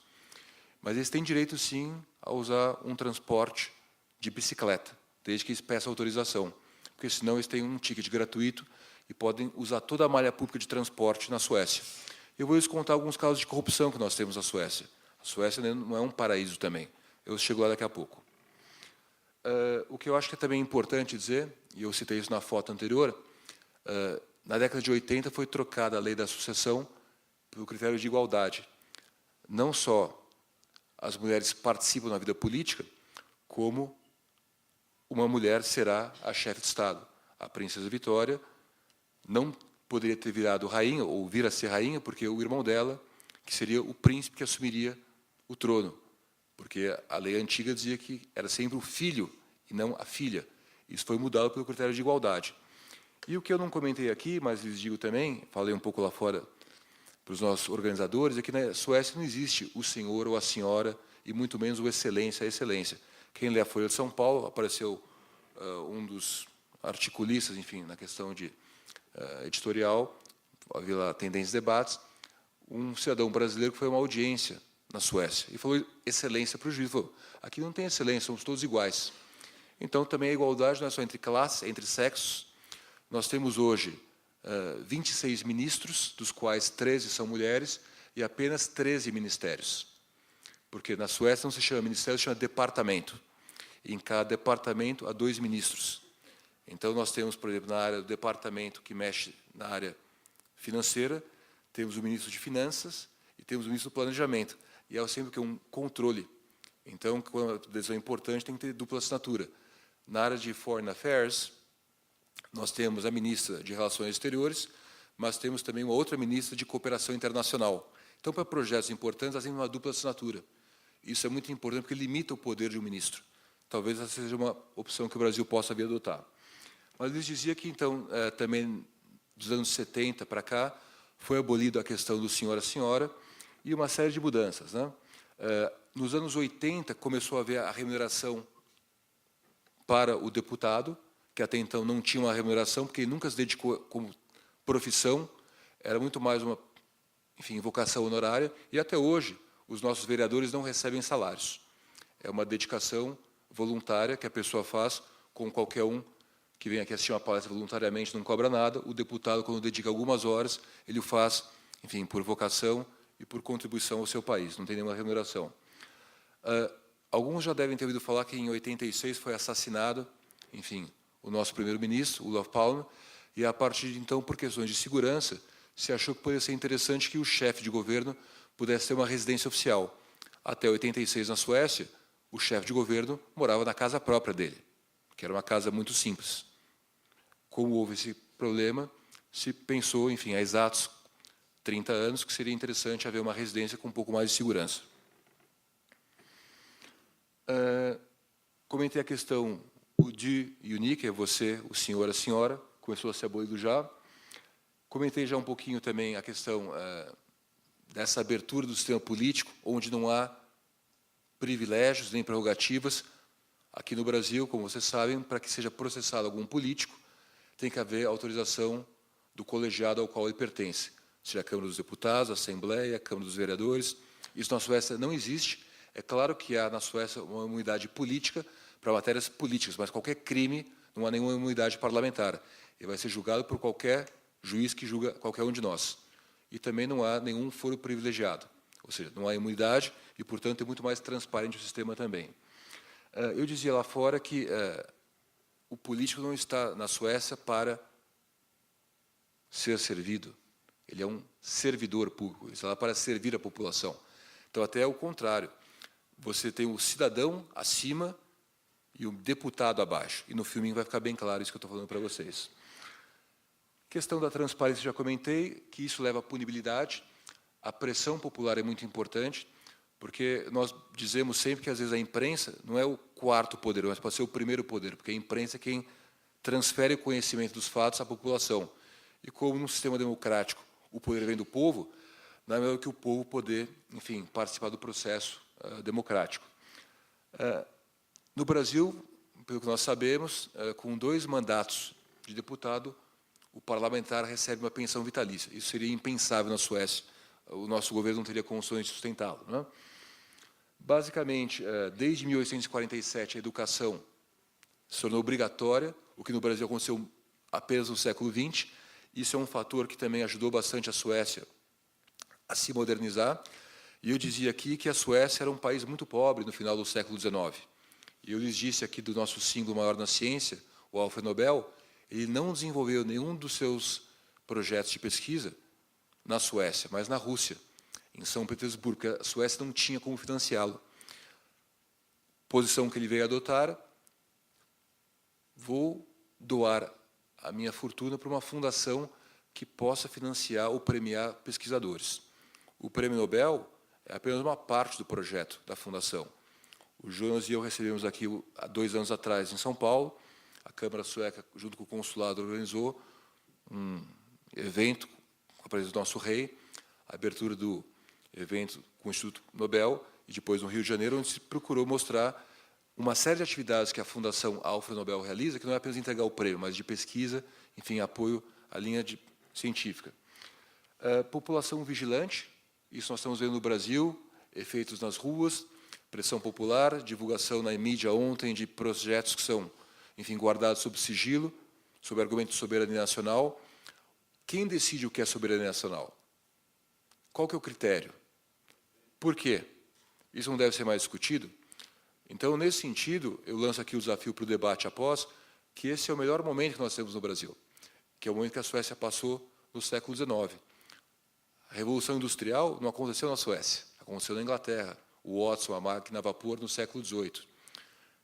Mas eles têm direito, sim, a usar um transporte de bicicleta, desde que eles peçam autorização, porque senão eles têm um ticket gratuito e podem usar toda a malha pública de transporte na Suécia. Eu vou lhes contar alguns casos de corrupção que nós temos na Suécia. A Suécia não é um paraíso também. Eu chego lá daqui a pouco. O que eu acho que é também importante dizer, e eu citei isso na foto anterior, na década de 80 foi trocada a lei da sucessão pelo critério de igualdade. Não só as mulheres participam na vida política, como uma mulher será a chefe de Estado. A princesa Vitória não poderia ter virado rainha, ou vir a ser rainha, porque o irmão dela, que seria o príncipe que assumiria o trono. Porque a lei antiga dizia que era sempre o filho e não a filha. Isso foi mudado pelo critério de igualdade. E o que eu não comentei aqui, mas lhes digo também, falei um pouco lá fora para os nossos organizadores, é que na Suécia não existe o senhor ou a senhora, e muito menos o excelência, a excelência. Quem lê a Folha de São Paulo, apareceu um dos articulistas, enfim, na questão de editorial, havia lá Tendências e Debates, um cidadão brasileiro que foi a uma audiência na Suécia, e falou excelência para o juiz, falou, aqui não tem excelência, somos todos iguais. Então, também a igualdade não é só entre classes, entre sexos. Nós temos hoje 26 ministros, dos quais 13 são mulheres, e apenas 13 ministérios. Porque na Suécia não se chama ministério, se chama departamento. E em cada departamento há 2 ministros. Então, nós temos, por exemplo, na área do departamento que mexe na área financeira, temos o ministro de Finanças e temos o ministro do Planejamento. E é sempre que é um controle. Então, quando a decisão é importante, tem que ter dupla assinatura. Na área de Foreign Affairs, nós temos a ministra de Relações Exteriores, mas temos também uma outra ministra de Cooperação Internacional. Então, para projetos importantes, nós temos uma dupla assinatura. Isso é muito importante, porque limita o poder de um ministro. Talvez essa seja uma opção que o Brasil possa vir adotar. Mas eles diziam que, então, também, dos anos 70 para cá, foi abolido a questão do senhor a senhora e uma série de mudanças, né? Nos anos 80, começou a haver a remuneração para o deputado, que até então não tinha uma remuneração, porque ele nunca se dedicou como profissão, era muito mais uma, enfim, vocação honorária, e até hoje os nossos vereadores não recebem salários. É uma dedicação voluntária que a pessoa faz com qualquer um que vem aqui assistir uma palestra voluntariamente, não cobra nada. O deputado, quando dedica algumas horas, ele o faz, enfim, por vocação e por contribuição ao seu país, não tem nenhuma remuneração. Alguns já devem ter ouvido falar que em 86 foi assassinado, enfim, o nosso primeiro-ministro, Olof Palme, e a partir de então, por questões de segurança, se achou que poderia ser interessante que o chefe de governo pudesse ter uma residência oficial. Até 86, na Suécia, o chefe de governo morava na casa própria dele, que era uma casa muito simples. Como houve esse problema, se pensou, enfim, há exatos 30 anos, que seria interessante haver uma residência com um pouco mais de segurança. Comentei a questão, o du e o ni, que é você, o senhor, a senhora, começou a ser abolido já. Comentei já um pouquinho também a questão dessa abertura do sistema político, onde não há privilégios nem prerrogativas. Aqui no Brasil, como vocês sabem, para que seja processado algum político, tem que haver autorização do colegiado ao qual ele pertence, seja a Câmara dos Deputados, a Assembleia, a Câmara dos Vereadores. Isso na Suécia não existe. É claro que há na Suécia uma imunidade política para matérias políticas, mas qualquer crime não há nenhuma imunidade parlamentar. Ele vai ser julgado por qualquer juiz que julga qualquer um de nós. E também não há nenhum foro privilegiado, ou seja, não há imunidade e, portanto, é muito mais transparente o sistema também. Eu dizia lá fora que o político não está na Suécia para ser servido. Ele é um servidor público, ele está lá para servir a população. Então, até o contrário. Você tem o cidadão acima e o deputado abaixo. E no filminho vai ficar bem claro isso que eu estou falando para vocês. Questão da transparência, já comentei, que isso leva à punibilidade. A pressão popular é muito importante, porque nós dizemos sempre que, às vezes, a imprensa não é o quarto poder, mas pode ser o primeiro poder, porque a imprensa é quem transfere o conhecimento dos fatos à população. E como, num sistema democrático, o poder vem do povo, não é melhor que o povo poder, enfim, participar do processo democrático. No Brasil, pelo que nós sabemos, com 2 mandatos de deputado, o parlamentar recebe uma pensão vitalícia. Isso seria impensável na Suécia. O nosso governo não teria condições de sustentá-lo, não é? Basicamente, desde 1847, a educação se tornou obrigatória, o que no Brasil aconteceu apenas no século XX. Isso é um fator que também ajudou bastante a Suécia a se modernizar. E eu dizia aqui que a Suécia era um país muito pobre no final do século XIX. E eu lhes disse aqui do nosso símbolo maior na ciência, o Alfred Nobel, ele não desenvolveu nenhum dos seus projetos de pesquisa na Suécia, mas na Rússia, em São Petersburgo, porque a Suécia não tinha como financiá-lo. Posição que ele veio adotar: vou doar a minha fortuna para uma fundação que possa financiar ou premiar pesquisadores. O Prêmio Nobel é apenas uma parte do projeto da fundação. O Jonas e eu recebemos aqui, há 2 anos atrás, em São Paulo, a Câmara Sueca, junto com o Consulado, organizou um evento com a presença do nosso rei, a abertura do evento com o Instituto Nobel, e depois no Rio de Janeiro, onde se procurou mostrar uma série de atividades que a Fundação Alfred Nobel realiza, que não é apenas entregar o prêmio, mas de pesquisa, enfim, apoio à linha científica. População vigilante, isso nós estamos vendo no Brasil, efeitos nas ruas, pressão popular, divulgação na mídia ontem de projetos que são, enfim, guardados sob sigilo, sob argumento de soberania nacional. Quem decide o que é soberania nacional? Qual que é o critério? Por quê? Isso não deve ser mais discutido? Então, nesse sentido, eu lanço aqui o desafio para o debate após, que esse é o melhor momento que nós temos no Brasil, que é o momento que a Suécia passou no século XIX. A Revolução Industrial não aconteceu na Suécia, aconteceu na Inglaterra. O Watson, a máquina a vapor, no século XVIII.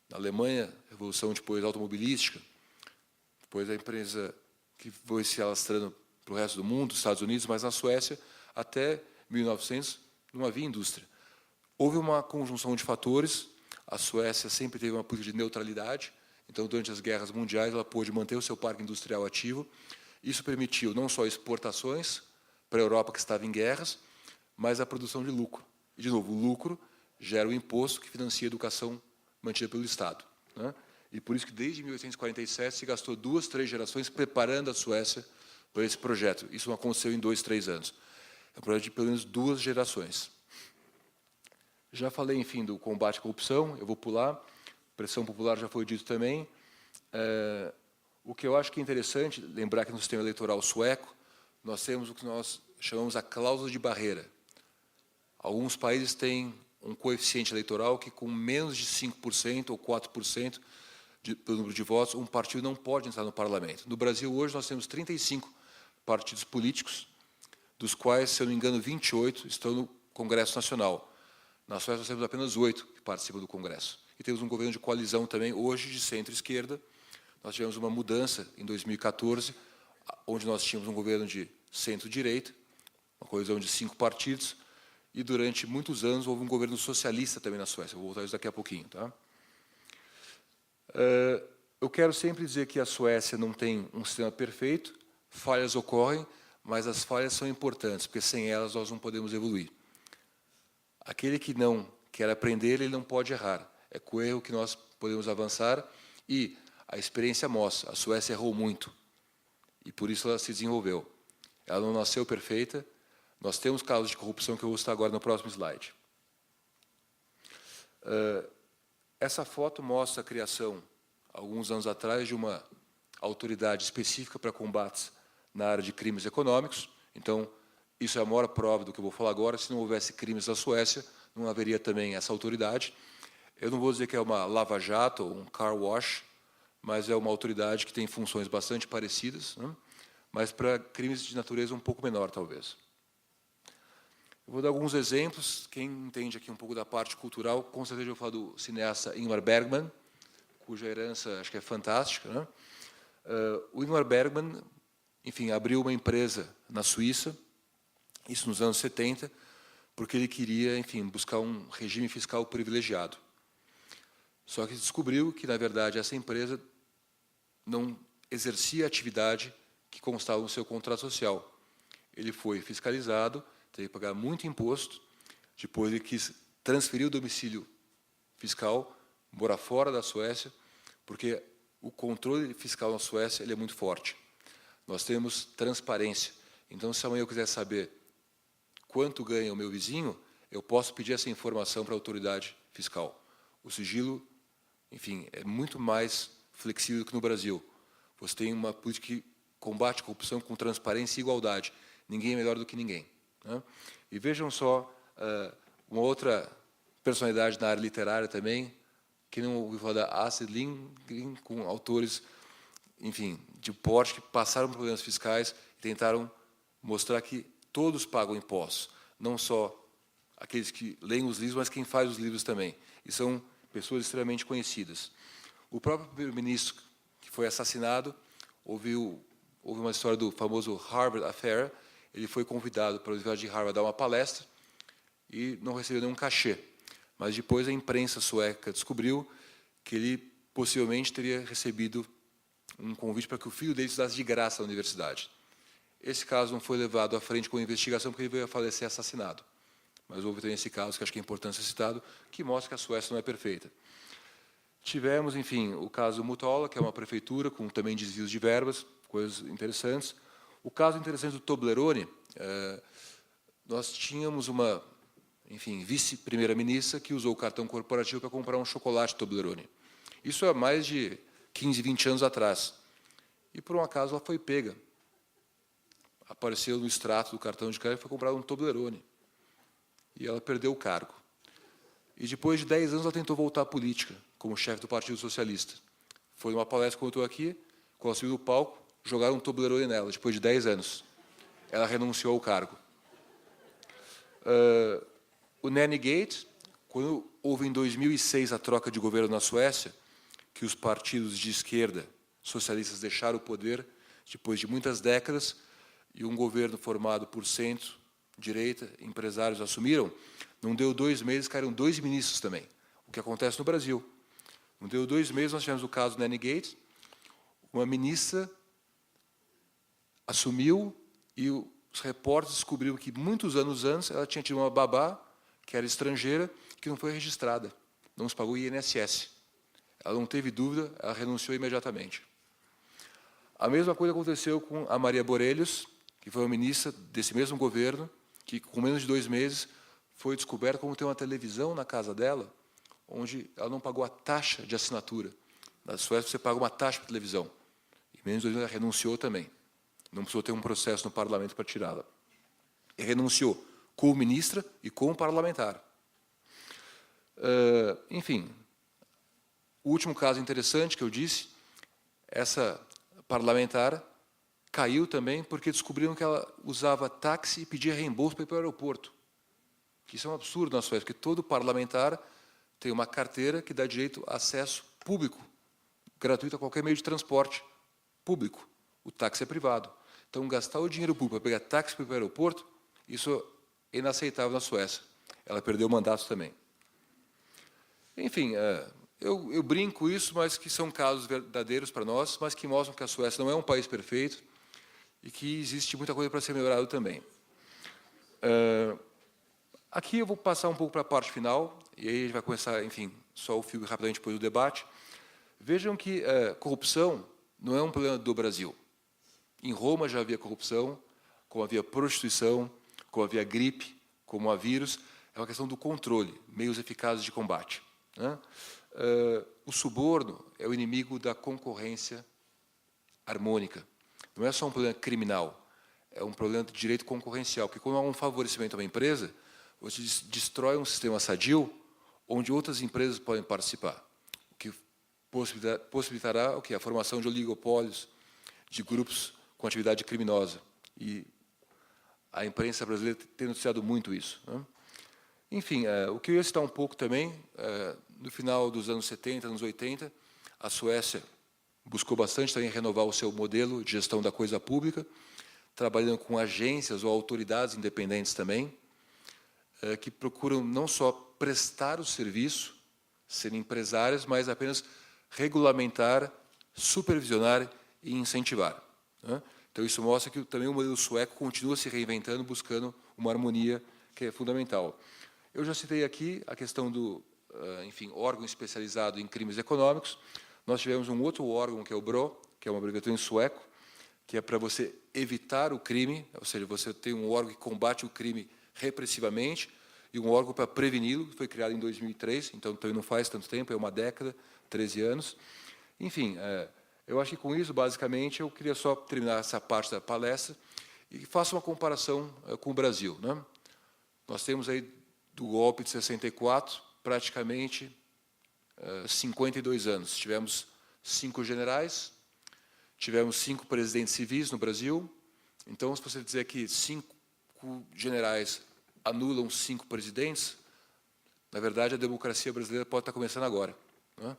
Na Alemanha, Revolução depois automobilística, depois a empresa que foi se alastrando para o resto do mundo, Estados Unidos, mas na Suécia, até 1900, não havia indústria. Houve uma conjunção de fatores. A Suécia sempre teve uma política de neutralidade, então, durante as guerras mundiais, ela pôde manter o seu parque industrial ativo. Isso permitiu não só exportações para a Europa, que estava em guerras, mas a produção de lucro. E, de novo, o lucro gera o imposto que financia a educação mantida pelo Estado, né? E por isso que, desde 1847, se gastou 2, 3 gerações preparando a Suécia para esse projeto. Isso não aconteceu em 2, 3 anos. É um projeto de, pelo menos, 2 gerações. Já falei, enfim, do combate à corrupção, eu vou pular. Pressão popular já foi dito também. O que eu acho que é interessante lembrar que no sistema eleitoral sueco, nós temos o que nós chamamos a cláusula de barreira. Alguns países têm um coeficiente eleitoral que, com menos de 5% ou 4% do número de votos, um partido não pode entrar no parlamento. No Brasil, hoje, nós temos 35 partidos políticos, dos quais, se eu não me engano, 28 estão no Congresso Nacional. Na Suécia, nós temos apenas 8 que participam do Congresso. E temos um governo de coalizão também, hoje, de centro-esquerda. Nós tivemos uma mudança em 2014, onde nós tínhamos um governo de centro-direita, uma coalizão de 5 partidos, e durante muitos anos houve um governo socialista também na Suécia. Vou voltar a isso daqui a pouquinho. Tá? Eu quero sempre dizer que a Suécia não tem um sistema perfeito, falhas ocorrem, mas as falhas são importantes, porque sem elas nós não podemos evoluir. Aquele que não quer aprender, ele não pode errar. É com o erro que nós podemos avançar, e a experiência mostra, a Suécia errou muito, e por isso ela se desenvolveu. Ela não nasceu perfeita. Nós temos casos de corrupção que eu vou citar agora no próximo slide. Essa foto mostra a criação, alguns anos atrás, de uma autoridade específica para combates na área de crimes econômicos. Então, isso é a maior prova do que eu vou falar agora. Se não houvesse crimes na Suécia, não haveria também essa autoridade. Eu não vou dizer que é uma lava-jato ou um car wash, mas é uma autoridade que tem funções bastante parecidas, né? Mas para crimes de natureza um pouco menor, talvez. Eu vou dar alguns exemplos. Quem entende aqui um pouco da parte cultural, com certeza eu vou falar do cineasta Ingmar Bergman, cuja herança acho que é fantástica, né? O Ingmar Bergman, enfim, abriu uma empresa na Suíça, isso nos anos 70, porque ele queria, enfim, buscar um regime fiscal privilegiado. Só que descobriu que, na verdade, essa empresa não exercia a atividade que constava no seu contrato social. Ele foi fiscalizado, teve que pagar muito imposto, depois ele quis transferir o domicílio fiscal, morar fora da Suécia, porque o controle fiscal na Suécia ele é muito forte. Nós temos transparência. Então, se amanhã eu quiser saber quanto ganha o meu vizinho, eu posso pedir essa informação para a autoridade fiscal. O sigilo, enfim, é muito mais flexível do que no Brasil. Você tem uma política que combate a corrupção com transparência e igualdade. Ninguém é melhor do que ninguém, né? E vejam só uma outra personalidade na área literária também, que não ouviu falar da Astrid Lindgren, com autores, enfim, de porte que passaram por problemas fiscais e tentaram mostrar que todos pagam impostos, não só aqueles que leem os livros, mas quem faz os livros também. E são pessoas extremamente conhecidas. O próprio primeiro-ministro, que foi assassinado, houve uma história do famoso Harvard Affair. Ele foi convidado para a Universidade de Harvard a dar uma palestra e não recebeu nenhum cachê. Mas depois a imprensa sueca descobriu que ele possivelmente teria recebido um convite para que o filho dele estudasse de graça na universidade. Esse caso não foi levado à frente com a investigação porque ele veio a falecer assassinado. Mas houve também esse caso, que acho que é importante ser citado, que mostra que a Suécia não é perfeita. Tivemos, enfim, o caso Mutola, que é uma prefeitura com também desvios de verbas, coisas interessantes. O caso interessante do Toblerone, nós tínhamos uma, enfim, vice-primeira-ministra que usou o cartão corporativo para comprar um chocolate Toblerone. Isso há mais de 15, 20 anos atrás. E, por um acaso, ela foi pega. Apareceu no extrato do cartão de crédito e foi comprar um Toblerone. E ela perdeu o cargo. E, depois de 10 anos, ela tentou voltar à política, como chefe do Partido Socialista. Foi numa palestra que eu estou aqui, quando ela subiu do palco, jogaram um Toblerone nela, depois de 10 anos. Ela renunciou ao cargo. O Nanny Gate, quando houve em 2006 a troca de governo na Suécia, que os partidos de esquerda socialistas deixaram o poder, depois de muitas décadas, e um governo formado por centro-direita, empresários assumiram, não deu 2 meses, caíram 2 ministros também, o que acontece no Brasil. Não deu 2 meses, nós tivemos o caso do Nanny Gate, uma ministra assumiu e os repórteres descobriram que, muitos anos antes, ela tinha tido uma babá, que era estrangeira, que não foi registrada, não se pagou INSS. Ela não teve dúvida, ela renunciou imediatamente. A mesma coisa aconteceu com a Maria Borelius, que foi uma ministra desse mesmo governo, que, com menos de 2 meses, foi descoberta como ter uma televisão na casa dela, onde ela não pagou a taxa de assinatura. Na Suécia, você paga uma taxa para televisão. Em menos de 2 meses, ela renunciou também. Não precisou ter um processo no parlamento para tirá-la. E renunciou como ministra e como parlamentar. Enfim, o último caso interessante que eu disse, essa parlamentar caiu também porque descobriram que ela usava táxi e pedia reembolso para ir para o aeroporto. Isso é um absurdo na Suécia, porque todo parlamentar tem uma carteira que dá direito a acesso público, gratuito a qualquer meio de transporte público. O táxi é privado. Então, gastar o dinheiro público para pegar táxi para o aeroporto, isso é inaceitável na Suécia. Ela perdeu o mandato também. Enfim, eu brinco isso, mas que são casos verdadeiros para nós, mas que mostram que a Suécia não é um país perfeito e que existe muita coisa para ser melhorado também. Aqui eu vou passar um pouco para a parte final, e aí a gente vai começar, enfim, só o fio rapidamente depois do debate. Vejam que corrupção não é um problema do Brasil. Em Roma já havia corrupção, como havia prostituição, como havia gripe, como há vírus. É uma questão do controle, meios eficazes de combate, né? O suborno é o inimigo da concorrência harmônica. Não é só um problema criminal, é um problema de direito concorrencial, porque quando há um favorecimento a uma empresa, você destrói um sistema sadio onde outras empresas podem participar, o que possibilitará o que? A formação de oligopólios, de grupos com atividade criminosa. E a imprensa brasileira tem noticiado muito isso, né? Enfim, o que eu ia citar um pouco também, no final dos anos 70, anos 80, a Suécia buscou bastante também renovar o seu modelo de gestão da coisa pública, trabalhando com agências ou autoridades independentes também, que procuram não só prestar o serviço, ser empresárias, mas apenas regulamentar, supervisionar e incentivar, né? Então, isso mostra que também o modelo sueco continua se reinventando, buscando uma harmonia que é fundamental. Eu já citei aqui a questão do, enfim, órgão especializado em crimes econômicos. Nós tivemos um outro órgão, que é o BRÅ, que é uma abreviatura em sueco, que é para você evitar o crime, ou seja, você tem um órgão que combate o crime repressivamente e um órgão para preveni-lo, que foi criado em 2003, então também não faz tanto tempo, é uma década, 13 anos. Enfim, eu acho que com isso, basicamente, eu queria só terminar essa parte da palestra e faço uma comparação com o Brasil, né? Nós temos aí, do golpe de 64, praticamente 52 anos. Tivemos 5 generais, tivemos 5 presidentes civis no Brasil. Então, se você dizer que 5 generais anulam 5 presidentes, na verdade, a democracia brasileira pode estar começando agora, né?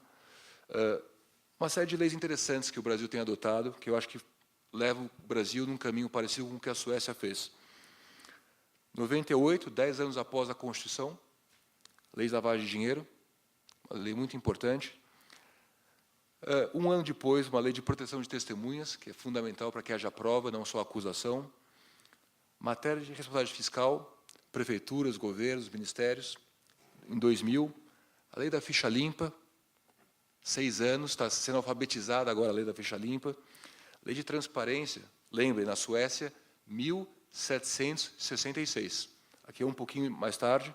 Uma série de leis interessantes que o Brasil tem adotado, que eu acho que levam o Brasil num caminho parecido com o que a Suécia fez. 98, 10 anos após a Constituição, lei de lavagem de dinheiro, uma lei muito importante. Um ano depois, uma lei de proteção de testemunhas, que é fundamental para que haja prova, não só acusação. Matéria de responsabilidade fiscal, prefeituras, governos, ministérios. Em 2000, a lei da ficha limpa, 6 anos, está sendo alfabetizada agora a lei da ficha limpa. Lei de transparência, lembrem, na Suécia, 1766. Aqui é um pouquinho mais tarde.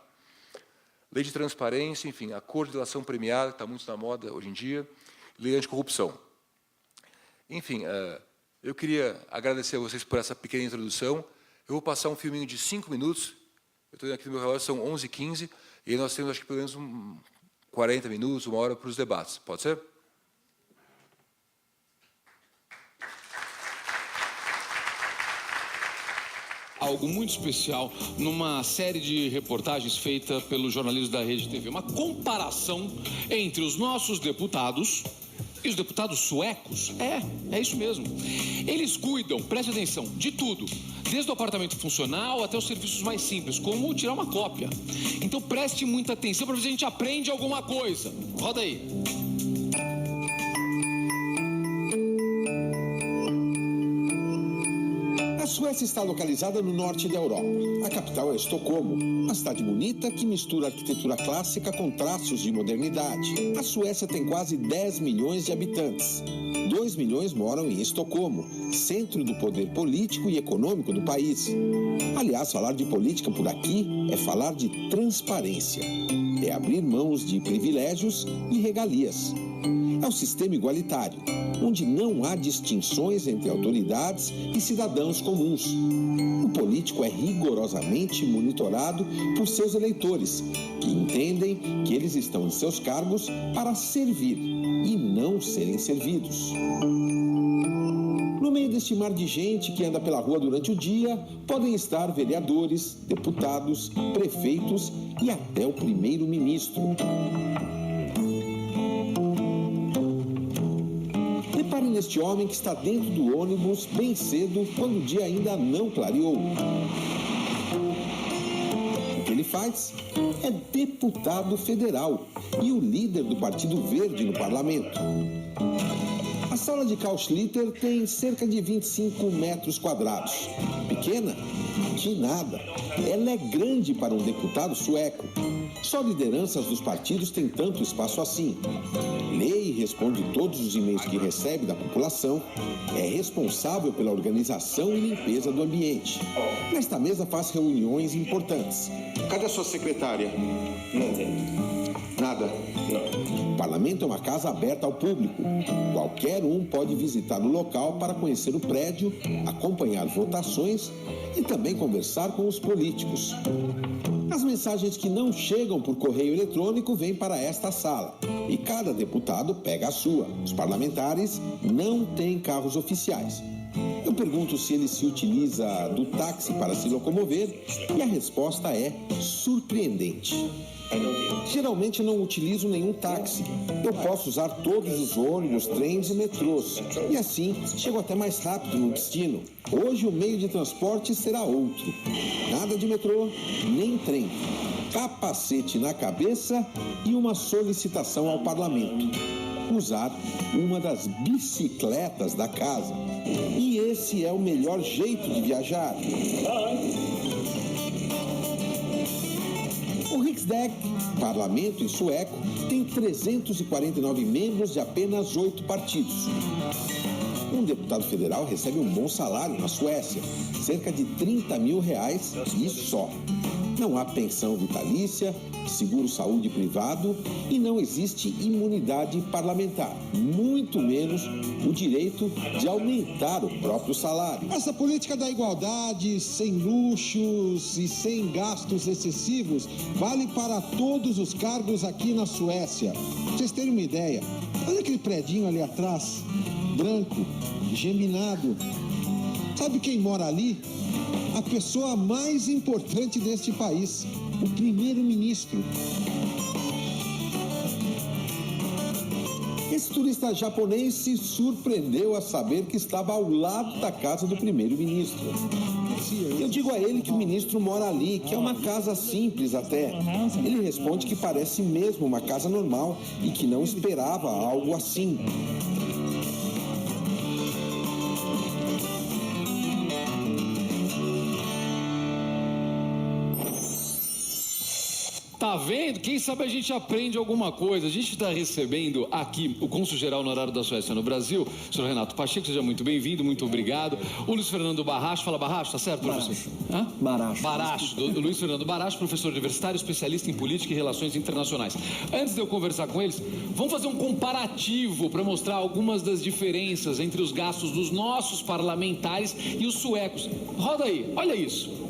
Lei de transparência, enfim, acordo de delação premiada, que está muito na moda hoje em dia, lei anticorrupção. Enfim, eu queria agradecer a vocês por essa pequena introdução. Eu vou passar um filminho de 5 minutos, eu estou aqui no meu relógio, são 11h15, e aí nós temos, acho que, pelo menos 40 minutos, 1 hora para os debates. Pode ser? Algo muito especial numa série de reportagens feita pelo jornalismo da Rede TV. Uma comparação entre os nossos deputados e os deputados suecos. É isso mesmo. Eles cuidam, preste atenção, de tudo. Desde o apartamento funcional até os serviços mais simples, como tirar uma cópia. Então preste muita atenção para ver se a gente aprende alguma coisa. Roda aí. A Suécia está localizada no norte da Europa. A capital é Estocolmo, uma cidade bonita que mistura arquitetura clássica com traços de modernidade. A Suécia tem quase 10 milhões de habitantes. 2 milhões moram em Estocolmo, centro do poder político e econômico do país. Aliás, falar de política por aqui é falar de transparência. É abrir mãos de privilégios e regalias. É um sistema igualitário, onde não há distinções entre autoridades e cidadãos comuns. O político é rigorosamente monitorado por seus eleitores, que entendem que eles estão em seus cargos para servir e não serem servidos. No meio deste mar de gente que anda pela rua durante o dia, podem estar vereadores, deputados, prefeitos e até o primeiro-ministro. Repare neste homem que está dentro do ônibus bem cedo, quando o dia ainda não clareou. O que ele faz é deputado federal e o líder do Partido Verde no parlamento. A sala de Carl Schlyter tem cerca de 25 metros quadrados. Pequena? Que nada. Ela é grande para um deputado sueco. Só lideranças dos partidos têm tanto espaço assim. Lê e responde todos os e-mails que recebe da população. É responsável pela organização e limpeza do ambiente. Nesta mesa faz reuniões importantes. Cadê a sua secretária? Não tem. Nada? Não. O parlamento é uma casa aberta ao público. Qualquer um pode visitar o local para conhecer o prédio, acompanhar votações e também conversar com os políticos. As mensagens que não chegam por correio eletrônico vêm para esta sala e cada deputado pega a sua. Os parlamentares não têm carros oficiais. Eu pergunto se ele se utiliza do táxi para se locomover e a resposta é surpreendente. Geralmente não utilizo nenhum táxi. Eu posso usar todos os ônibus, trens e metrôs. E assim, chego até mais rápido no destino. Hoje o meio de transporte será outro. Nada de metrô, nem trem. Capacete na cabeça e uma solicitação ao parlamento. Usar uma das bicicletas da casa. E esse é o melhor jeito de viajar. O Riksdag, parlamento em sueco, tem 349 membros de apenas 8 partidos. Um deputado federal recebe um bom salário na Suécia, cerca de R$30 mil e só. Não há pensão vitalícia, seguro-saúde privado e não existe imunidade parlamentar, muito menos o direito de aumentar o próprio salário. Essa política da igualdade, sem luxos e sem gastos excessivos, vale para todos os cargos aqui na Suécia. Pra vocês terem uma ideia, olha aquele predinho ali atrás, branco, geminado. Sabe quem mora ali? A pessoa mais importante deste país, o primeiro-ministro. Esse turista japonês se surpreendeu a saber que estava ao lado da casa do primeiro-ministro. Eu digo a ele que o ministro mora ali, que é uma casa simples até. Ele responde que parece mesmo uma casa normal e que não esperava algo assim. Tá vendo? Quem sabe a gente aprende alguma coisa. A gente está recebendo aqui o cônsul-geral honorário da Suécia no Brasil, o senhor Renato Pacheco, seja muito bem-vindo, muito obrigado. O Luiz Fernando Baracho, fala Baracho, tá certo, professor? Baracho, do Luiz Fernando Baracho, professor universitário, especialista em política e relações internacionais. Antes de eu conversar com eles, vamos fazer um comparativo para mostrar algumas das diferenças entre os gastos dos nossos parlamentares e os suecos. Roda aí, olha isso.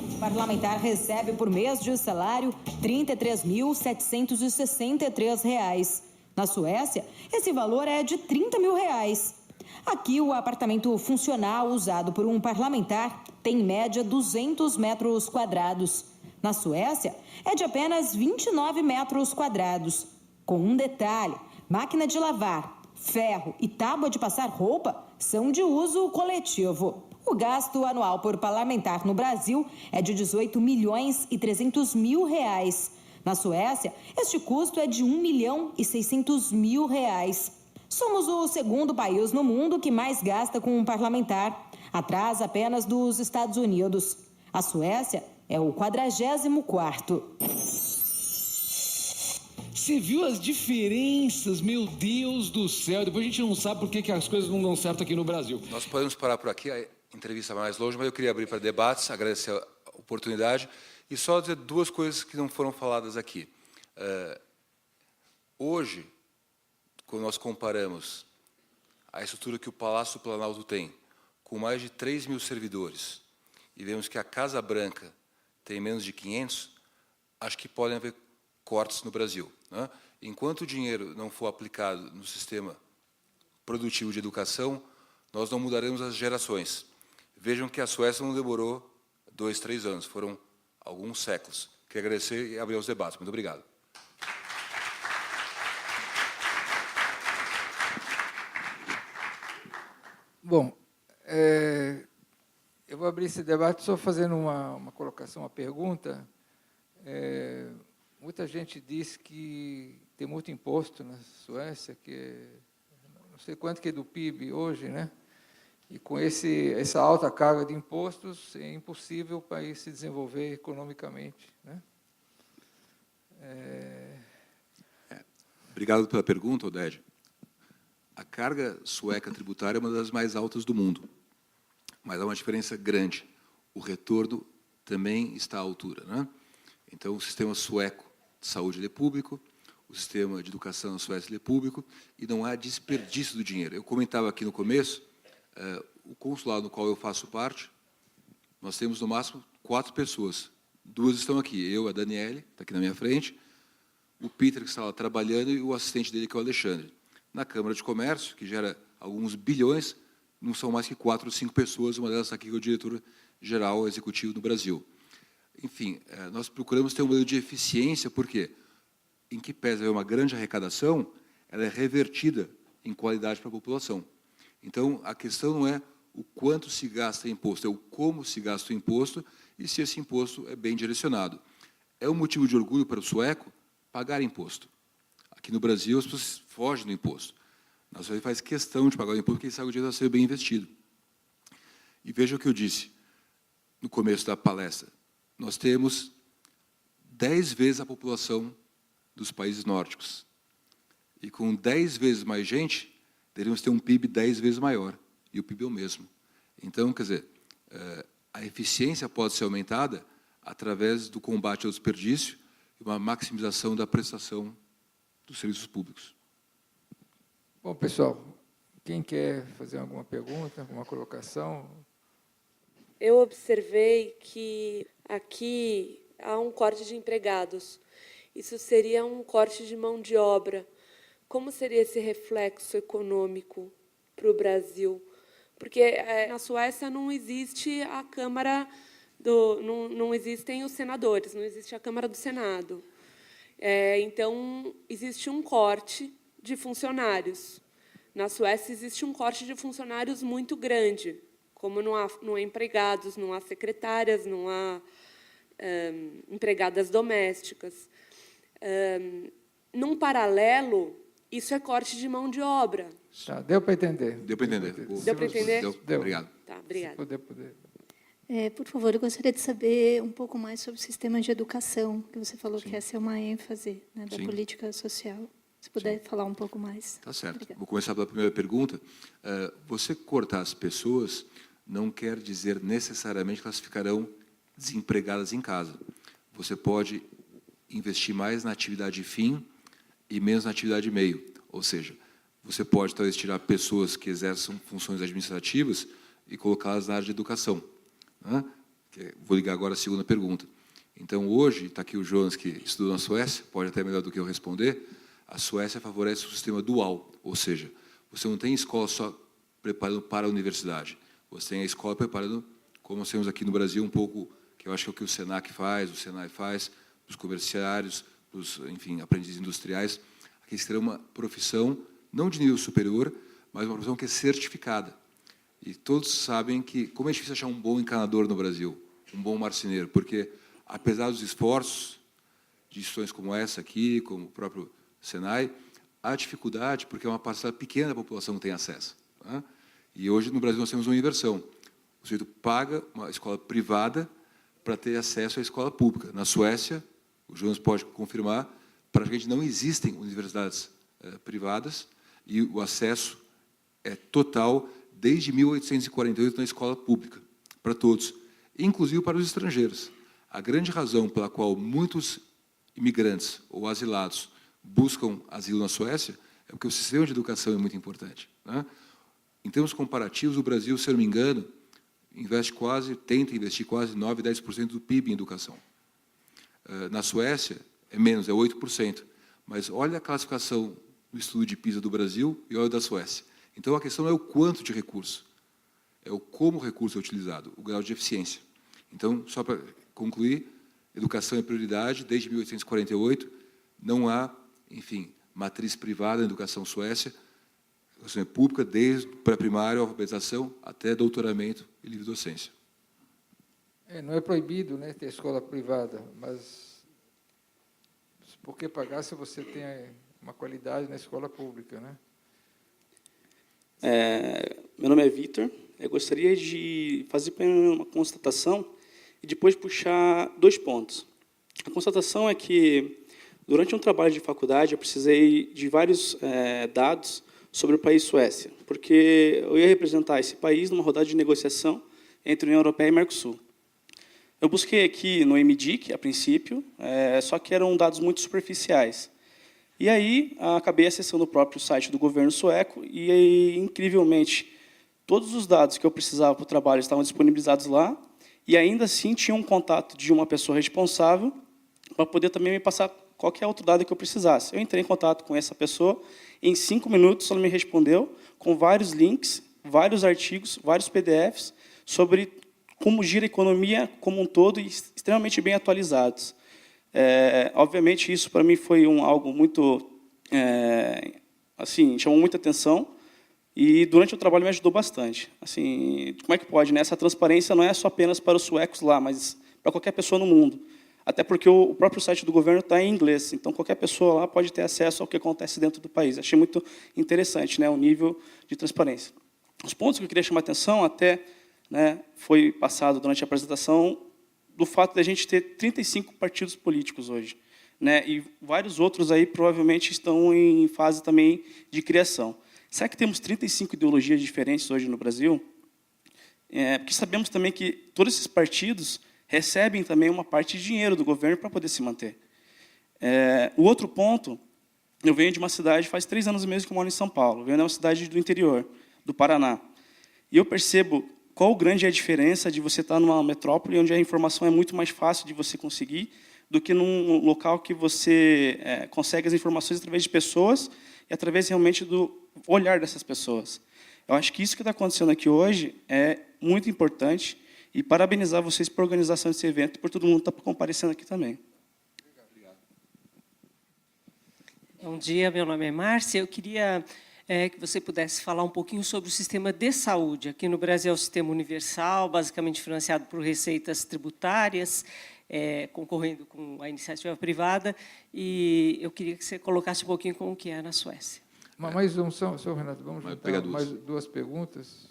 O parlamentar recebe por mês de salário R$ 33.763. Na Suécia, esse valor é de R$ 30 mil. Aqui, o apartamento funcional usado por um parlamentar tem, em média, 200 metros quadrados. Na Suécia, é de apenas 29 metros quadrados. Com um detalhe: máquina de lavar, ferro e tábua de passar roupa são de uso coletivo. O gasto anual por parlamentar no Brasil é de R$ 18.300.000. Na Suécia, este custo é de R$ 1.600.000. Somos o segundo país no mundo que mais gasta com um parlamentar, atrás apenas dos Estados Unidos. A Suécia é o 44º. Você viu as diferenças? Meu Deus do céu. Depois a gente não sabe por que as coisas não dão certo aqui no Brasil. Nós podemos parar por aqui, a entrevista mais longe, mas eu queria abrir para debates, agradecer a oportunidade e só dizer duas coisas que não foram faladas aqui. Hoje, quando nós comparamos a estrutura que o Palácio Planalto tem, com mais de 3 mil servidores, e vemos que a Casa Branca tem menos de 500, acho que podem haver cortes no Brasil, né? Enquanto o dinheiro não for aplicado no sistema produtivo de educação, nós não mudaremos as gerações. Vejam que a Suécia não demorou 2, 3 anos, foram alguns séculos. Quero agradecer e abrir os debates. Muito obrigado. Bom, eu vou abrir esse debate só fazendo uma colocação, uma pergunta. Muita gente diz que tem muito imposto na Suécia, que não sei quanto que é do PIB hoje, né? E com essa alta carga de impostos, é impossível o país se desenvolver economicamente, né? Obrigado pela pergunta, Oded. A carga sueca tributária é uma das mais altas do mundo, mas há uma diferença grande. O retorno também está à altura, né? Então, o sistema sueco de saúde ele é público, o sistema de educação na Suécia ele é público, e não há desperdício do dinheiro. Eu comentava aqui no começo, o consulado no qual eu faço parte, nós temos, no máximo, 4 pessoas. 2 estão aqui, eu, a Daniele, está aqui na minha frente, o Peter, que está lá trabalhando, e o assistente dele, que é o Alexandre. Na Câmara de Comércio, que gera alguns bilhões, não são mais que 4 ou 5 pessoas, uma delas está aqui, que é o diretor-geral executivo do Brasil. Enfim, nós procuramos ter um modelo de eficiência, porque, em que pese haver uma grande arrecadação, ela é revertida em qualidade para a população. Então, a questão não é o quanto se gasta em imposto, é o como se gasta o imposto e se esse imposto é bem direcionado. É um motivo de orgulho para o sueco pagar imposto. Aqui no Brasil, as pessoas fogem do imposto. Na Suécia faz questão de pagar o imposto, porque sabe que o dinheiro vai ser bem investido. E veja o que eu disse no começo da palestra. Nós temos 10 vezes a população dos países nórdicos. E com 10 vezes mais gente, deveríamos ter um PIB 10 vezes maior. E o PIB é o mesmo. Então, quer dizer, a eficiência pode ser aumentada através do combate ao desperdício e uma maximização da prestação dos serviços públicos. Bom, pessoal, quem quer fazer alguma pergunta, alguma colocação? Eu observei que aqui há um corte de empregados. Isso seria um corte de mão de obra. Como seria esse reflexo econômico para o Brasil? Porque na Suécia não existe a Câmara, não existem os senadores, não existe a Câmara do Senado. Então, existe um corte de funcionários. Na Suécia, existe um corte de funcionários muito grande, como não há empregados, não há secretárias, não há empregadas domésticas. Num paralelo, isso é corte de mão de obra. Tá, deu para entender? Deu para entender. Deu para entender? Deu. Obrigado. Tá, obrigada. Poder. Por favor, eu gostaria de saber um pouco mais sobre o sistema de educação, que você falou que essa é uma ênfase, né, da política social. Se puder falar um pouco mais. Tá certo. Obrigada. Vou começar pela primeira pergunta. Você cortar as pessoas não quer dizer necessariamente que elas ficarão desempregadas em casa. Você pode investir mais na atividade fim e menos na atividade meio. Ou seja, você pode, talvez, tirar pessoas que exerçam funções administrativas e colocá-las na área de educação. Né? Vou ligar agora à segunda pergunta. Então, hoje, está aqui o Jonas, que estudou na Suécia, pode até melhor do que eu responder, a Suécia favorece o sistema dual, ou seja, você não tem escola só preparando para a universidade, você tem a escola preparando, como nós temos aqui no Brasil, um pouco, que eu acho que é o que o Senac faz, o Senai faz, os comerciários, os, enfim, aprendizes industriais, aqui será uma profissão, não de nível superior, mas uma profissão que é certificada. E todos sabem que, como é difícil achar um bom encanador no Brasil, um bom marceneiro, porque, apesar dos esforços de instituições como essa aqui, como o próprio Senai, há dificuldade, porque é uma parcela pequena da população que tem acesso. Né? E hoje, no Brasil, nós temos uma inversão. O sujeito paga uma escola privada para ter acesso à escola pública. Na Suécia, o Jonas pode confirmar, praticamente não existem universidades privadas e o acesso é total desde 1848 na escola pública, para todos, inclusive para os estrangeiros. A grande razão pela qual muitos imigrantes ou asilados buscam asilo na Suécia é porque o sistema de educação é muito importante. Né? Em termos comparativos, o Brasil, se eu não me engano, tenta investir quase 9%, 10% do PIB em educação. Na Suécia, é menos, é 8%. Mas olha a classificação do estudo de PISA do Brasil e olha da Suécia. Então, a questão não é o quanto de recurso, é o como o recurso é utilizado, o grau de eficiência. Então, só para concluir, educação é prioridade, desde 1848, não há, enfim, matriz privada na educação Suécia, a educação é pública, desde pré-primário, alfabetização, até doutoramento e livre docência. Não é proibido, né, ter escola privada, mas por que pagar se você tem uma qualidade na escola pública, né? Meu nome é Vitor. Eu gostaria de fazer uma constatação e depois puxar 2 pontos. A constatação é que, durante um trabalho de faculdade, eu precisei de vários dados sobre o país Suécia, porque eu ia representar esse país numa rodada de negociação entre a União Europeia e Mercosul. Eu busquei aqui no MDIC, a princípio, só que eram dados muito superficiais. E aí, acabei acessando o próprio site do governo sueco e, incrivelmente, todos os dados que eu precisava para o trabalho estavam disponibilizados lá, e ainda assim tinha um contato de uma pessoa responsável para poder também me passar qualquer outro dado que eu precisasse. Eu entrei em contato com essa pessoa, em 5 minutos ela me respondeu com vários links, vários artigos, vários PDFs sobre como gira a economia como um todo e extremamente bem atualizados. Obviamente, isso para mim foi algo muito, assim, chamou muita atenção e durante o trabalho me ajudou bastante. Assim, como é que pode, né? Essa transparência não é só apenas para os suecos lá, mas para qualquer pessoa no mundo. Até porque o próprio site do governo está em inglês, então qualquer pessoa lá pode ter acesso ao que acontece dentro do país. Achei muito interessante, né, o nível de transparência. Os pontos que eu queria chamar a atenção até, né, foi passado durante a apresentação do fato de a gente ter 35 partidos políticos hoje, né, e vários outros aí provavelmente estão em fase também de criação. Será que temos 35 ideologias diferentes hoje no Brasil? Porque sabemos também que todos esses partidos recebem também uma parte de dinheiro do governo para poder se manter. O outro ponto, eu venho de uma cidade, faz 3 anos mesmo que eu moro em São Paulo, venho de uma cidade do interior, do Paraná, e eu percebo qual grande é a diferença de você estar numa metrópole onde a informação é muito mais fácil de você conseguir do que num local que você consegue as informações através de pessoas e através realmente do olhar dessas pessoas. Eu acho que isso que está acontecendo aqui hoje é muito importante e parabenizar vocês por organização desse evento e por todo mundo estar comparecendo aqui também. Bom dia, meu nome é Márcia. Eu queria que você pudesse falar um pouquinho sobre o sistema de saúde. Aqui no Brasil é o sistema universal, basicamente financiado por receitas tributárias, concorrendo com a iniciativa privada, e eu queria que você colocasse um pouquinho como que é na Suécia. Mais um, senhor Renato, vamos juntar mais 2 perguntas.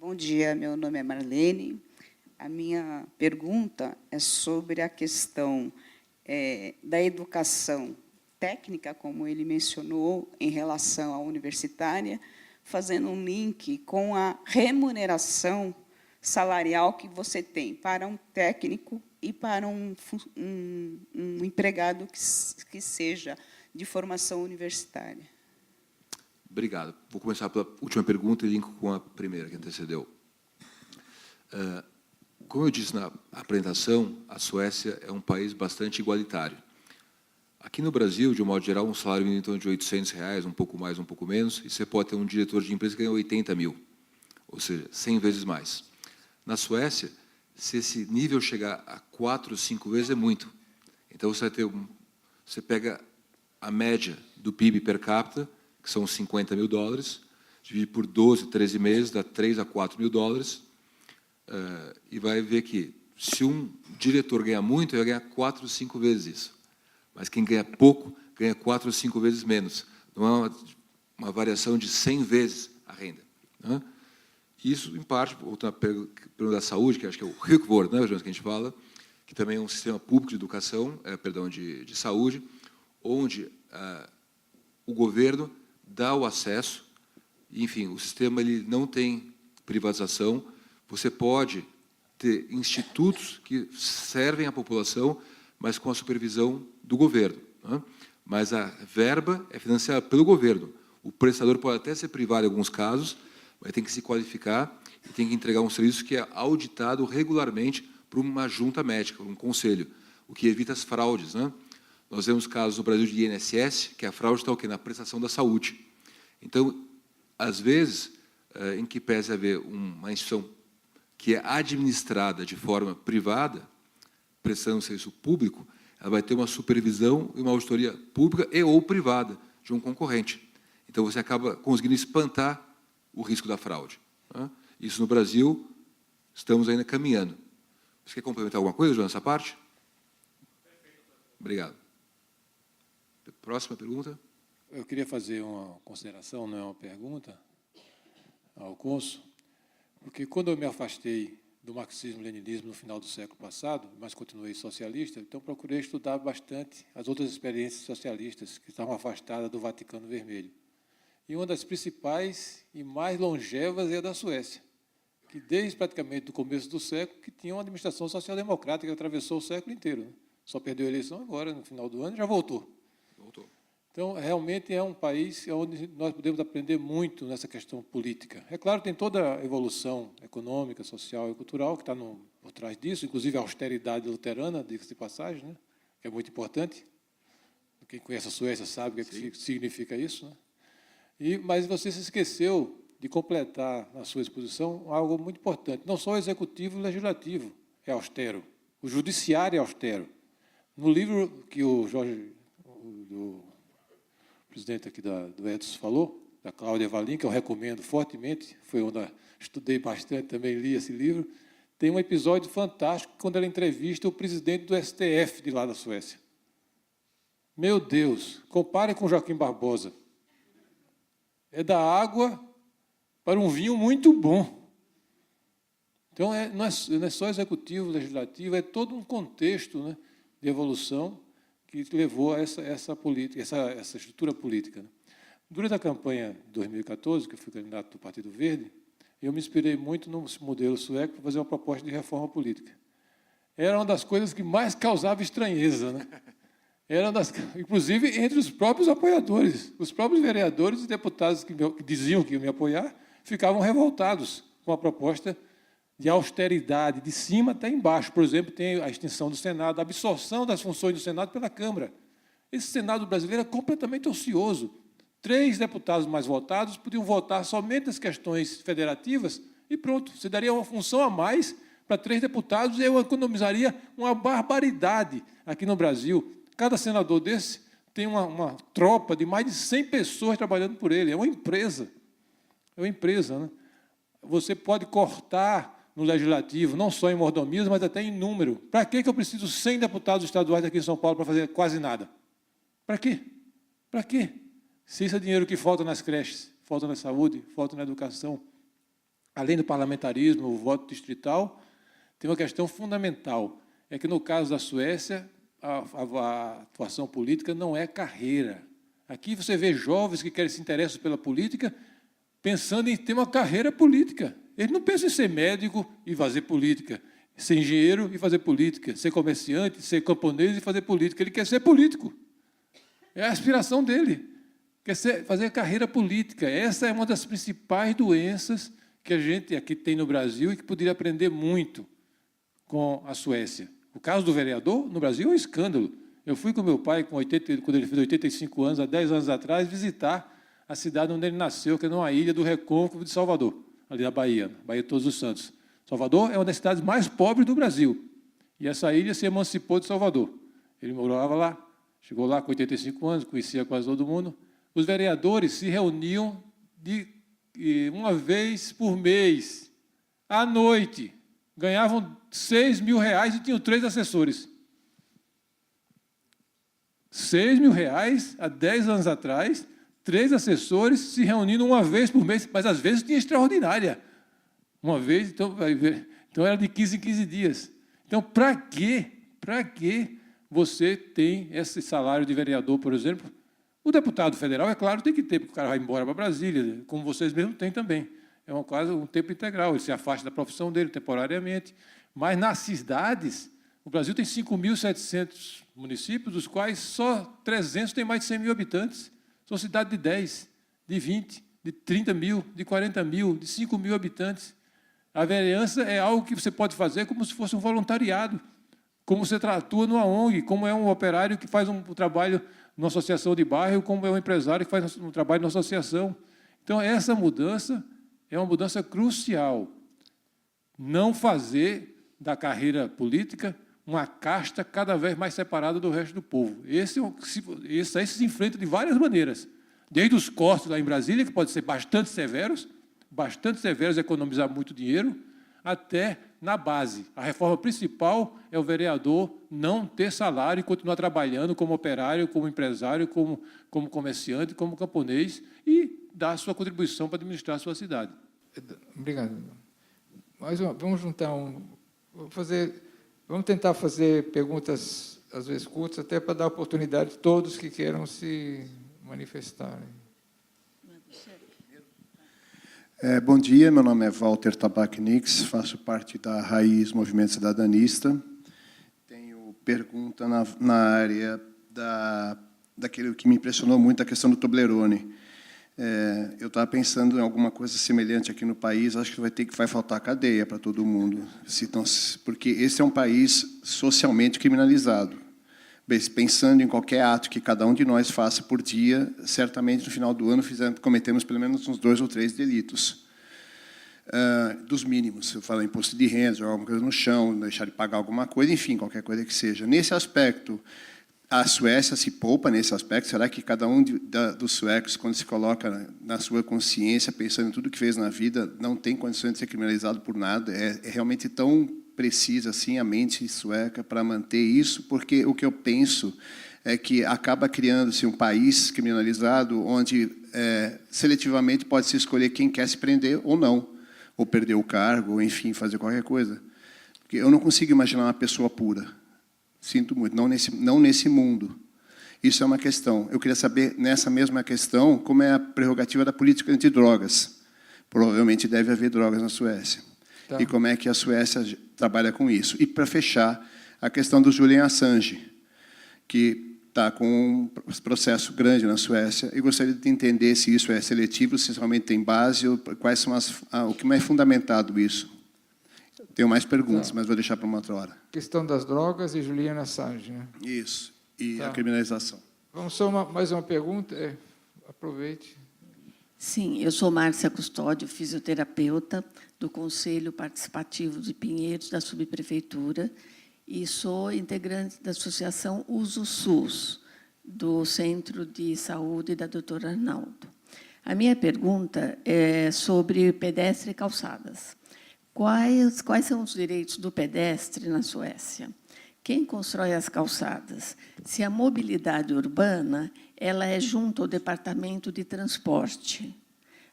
Bom dia, meu nome é Marlene. A minha pergunta é sobre a questão da educação técnica, como ele mencionou, em relação à universitária, fazendo um link com a remuneração salarial que você tem para um técnico e para um empregado que seja de formação universitária. Obrigado. Vou começar pela última pergunta e linko com a primeira que antecedeu. Como eu disse na apresentação, a Suécia é um país bastante igualitário. Aqui no Brasil, de um modo geral, um salário mínimo em torno de R$800, um pouco mais, um pouco menos, e você pode ter um diretor de empresa que ganha 80 mil, ou seja, 100 vezes mais. Na Suécia, se esse nível chegar a 4 ou 5 vezes, é muito. Então, você pega a média do PIB per capita, que são $50 mil, divide por 12, 13 meses, dá $3 a $4 mil, e vai ver que, se um diretor ganha muito, ele vai ganhar 4 ou 5 vezes isso. Mas quem ganha pouco, ganha 4 ou 5 vezes menos. Não é uma variação de 100 vezes a renda. Né? Isso, em parte, voltando à pergunta da saúde, que acho que é o Sjukvård, né, que a gente fala, que também é um sistema público de educação, de saúde, onde o governo dá o acesso, enfim, o sistema ele não tem privatização, você pode ter institutos que servem à população, mas com a supervisão do governo. Né? Mas a verba é financiada pelo governo. O prestador pode até ser privado em alguns casos, mas tem que se qualificar e tem que entregar um serviço que é auditado regularmente por uma junta médica, um conselho, o que evita as fraudes. Né? Nós vemos casos no Brasil de INSS, que a fraude está o quê? Na prestação da saúde. Então, às vezes, em que pese haver uma instituição que é administrada de forma privada, prestando serviço público, ela vai ter uma supervisão e uma auditoria pública e ou privada de um concorrente. Então, você acaba conseguindo espantar o risco da fraude. Isso no Brasil, estamos ainda caminhando. Você quer complementar alguma coisa, João, nessa parte? Obrigado. Próxima pergunta. Eu queria fazer uma consideração, não é uma pergunta, ao cônsul, porque quando eu me afastei do marxismo-leninismo no final do século passado, mas continuei socialista, então procurei estudar bastante as outras experiências socialistas que estavam afastadas do Vaticano Vermelho. E uma das principais e mais longevas é a da Suécia, que desde praticamente do começo do século que tinha uma administração social-democrática que atravessou o século inteiro. Só perdeu a eleição agora, no final do ano, e já voltou. Então, realmente é um país onde nós podemos aprender muito nessa questão política. É claro, tem toda a evolução econômica, social e cultural que está por trás disso, inclusive a austeridade luterana, diga-se de passagem, né, que é muito importante. Quem conhece a Suécia sabe o que significa isso. Né? Mas você se esqueceu de completar na sua exposição algo muito importante. Não só o executivo e o legislativo é austero, o judiciário é austero. No livro que o Jorge, o presidente aqui do Edson falou, da Cláudia Valim, que eu recomendo fortemente, foi onde eu estudei bastante, também li esse livro, tem um episódio fantástico quando ela entrevista o presidente do STF de lá da Suécia. Meu Deus, compare com Joaquim Barbosa. É da água para um vinho muito bom. Então, não é só executivo, legislativo, é todo um contexto, né, de evolução que levou a essa política, essa estrutura política. Né? Durante a campanha de 2014, que eu fui candidato do Partido Verde, eu me inspirei muito no modelo sueco para fazer uma proposta de reforma política. Era uma das coisas que mais causava estranheza, né? Inclusive entre os próprios apoiadores. Os próprios vereadores e deputados que diziam que iam me apoiar ficavam revoltados com a proposta de austeridade, de cima até embaixo. Por exemplo, tem a extinção do Senado, a absorção das funções do Senado pela Câmara. Esse Senado brasileiro é completamente ocioso. 3 deputados mais votados podiam votar somente as questões federativas e pronto, você daria uma função a mais para 3 deputados e eu economizaria uma barbaridade aqui no Brasil. Cada senador desse tem uma tropa de mais de 100 pessoas trabalhando por ele. É uma empresa. É uma empresa, né? Você pode cortar no legislativo, não só em mordomias, mas até em número. Para que eu preciso de 100 deputados estaduais aqui em São Paulo para fazer quase nada? Para quê? Para quê? Se isso é dinheiro que falta nas creches, falta na saúde, falta na educação. Além do parlamentarismo, o voto distrital, tem uma questão fundamental. É que, no caso da Suécia, a atuação política não é carreira. Aqui você vê jovens que se interessam pela política pensando em ter uma carreira política. Ele não pensa em ser médico e fazer política, ser engenheiro e fazer política, ser comerciante, ser camponês e fazer política. Ele quer ser político. É a aspiração dele. Quer fazer carreira política. Essa é uma das principais doenças que a gente aqui tem no Brasil e que poderia aprender muito com a Suécia. O caso do vereador, no Brasil, é um escândalo. Eu fui com meu pai, quando ele fez 85 anos, há 10 anos atrás, visitar a cidade onde ele nasceu, que é numa ilha do Recôncavo de Salvador, ali na Bahia, Bahia de Todos os Santos. Salvador é uma das cidades mais pobres do Brasil. E essa ilha se emancipou de Salvador. Ele morava lá, chegou lá com 85 anos, conhecia quase todo mundo. Os vereadores se reuniam uma vez por mês, à noite. Ganhavam R$6.000 e tinham 3 assessores. R$6.000, há 10 anos atrás, 3 assessores se reunindo uma vez por mês, mas às vezes tinha extraordinária. Uma vez, então era de 15 em 15 dias. Então, para que você tem esse salário de vereador, por exemplo? O deputado federal, é claro, tem que ter, porque o cara vai embora para Brasília, como vocês mesmos têm também. É quase um tempo integral, ele se afasta da profissão dele temporariamente. Mas nas cidades, o Brasil tem 5.700 municípios, dos quais só 300 têm mais de 100.000 habitantes. São cidades de 10, de 20, de 30 mil, de 40 mil, de 5.000 habitantes. A vereança é algo que você pode fazer como se fosse um voluntariado, como você atua numa ONG, como é um operário que faz um trabalho numa associação de bairro, como é um empresário que faz um trabalho numa associação. Então, Então, essa mudança é uma mudança crucial. Não fazer da carreira política uma casta cada vez mais separada do resto do povo. Esse se enfrenta de várias maneiras. Desde os cortes lá em Brasília, que podem ser bastante severos, economizar muito dinheiro, até na base. A reforma principal é o vereador não ter salário e continuar trabalhando como operário, como empresário, como comerciante, como camponês e dar a sua contribuição para administrar a sua cidade. Obrigado. Vamos juntar vamos tentar fazer perguntas, às vezes curtas, até para dar oportunidade a todos que queiram se manifestarem. Bom dia, meu nome é Walter Tabacnix, faço parte da Raiz Movimento Cidadanista. Tenho pergunta na área daquilo que me impressionou muito, a questão do Toblerone. Eu estava pensando em alguma coisa semelhante aqui no país, acho que vai faltar cadeia para todo mundo, porque esse é um país socialmente criminalizado. Pensando em qualquer ato que cada um de nós faça por dia, certamente, no final do ano, cometemos pelo menos uns 2 ou 3 delitos. Dos mínimos, eu falo imposto de renda, jogar alguma coisa no chão, deixar de pagar alguma coisa, enfim, qualquer coisa que seja. Nesse aspecto, a Suécia se poupa nesse aspecto? Será que cada um dos suecos, quando se coloca na sua consciência, pensando em tudo que fez na vida, não tem condições de ser criminalizado por nada? É realmente tão precisa assim a mente sueca para manter isso? Porque o que eu penso é que acaba criando-se um país criminalizado onde seletivamente pode-se escolher quem quer se prender ou não, ou perder o cargo, ou, enfim, fazer qualquer coisa. Porque eu não consigo imaginar uma pessoa pura. Sinto muito, não nesse mundo. Isso é uma questão. Eu queria saber, nessa mesma questão, como é a prerrogativa da política antidrogas. Provavelmente deve haver drogas na Suécia. Tá. E como é que a Suécia trabalha com isso. E, para fechar, a questão do Julian Assange, que está com um processo grande na Suécia, e gostaria de entender se isso é seletivo, se realmente tem base, ou quais são o que mais é fundamentado isso. Tenho mais perguntas, mas vou deixar para uma outra hora. Questão das drogas e Julian Assange, né? Isso, e a criminalização. Vamos só mais uma pergunta? Aproveite. Sim, eu sou Márcia Custódio, fisioterapeuta do Conselho Participativo de Pinheiros, da Subprefeitura, e sou integrante da Associação Uso SUS, do Centro de Saúde da doutora Arnaldo. A minha pergunta é sobre pedestre e calçadas. Quais são os direitos do pedestre na Suécia? Quem constrói as calçadas? Se a mobilidade urbana ela é junto ao Departamento de Transporte.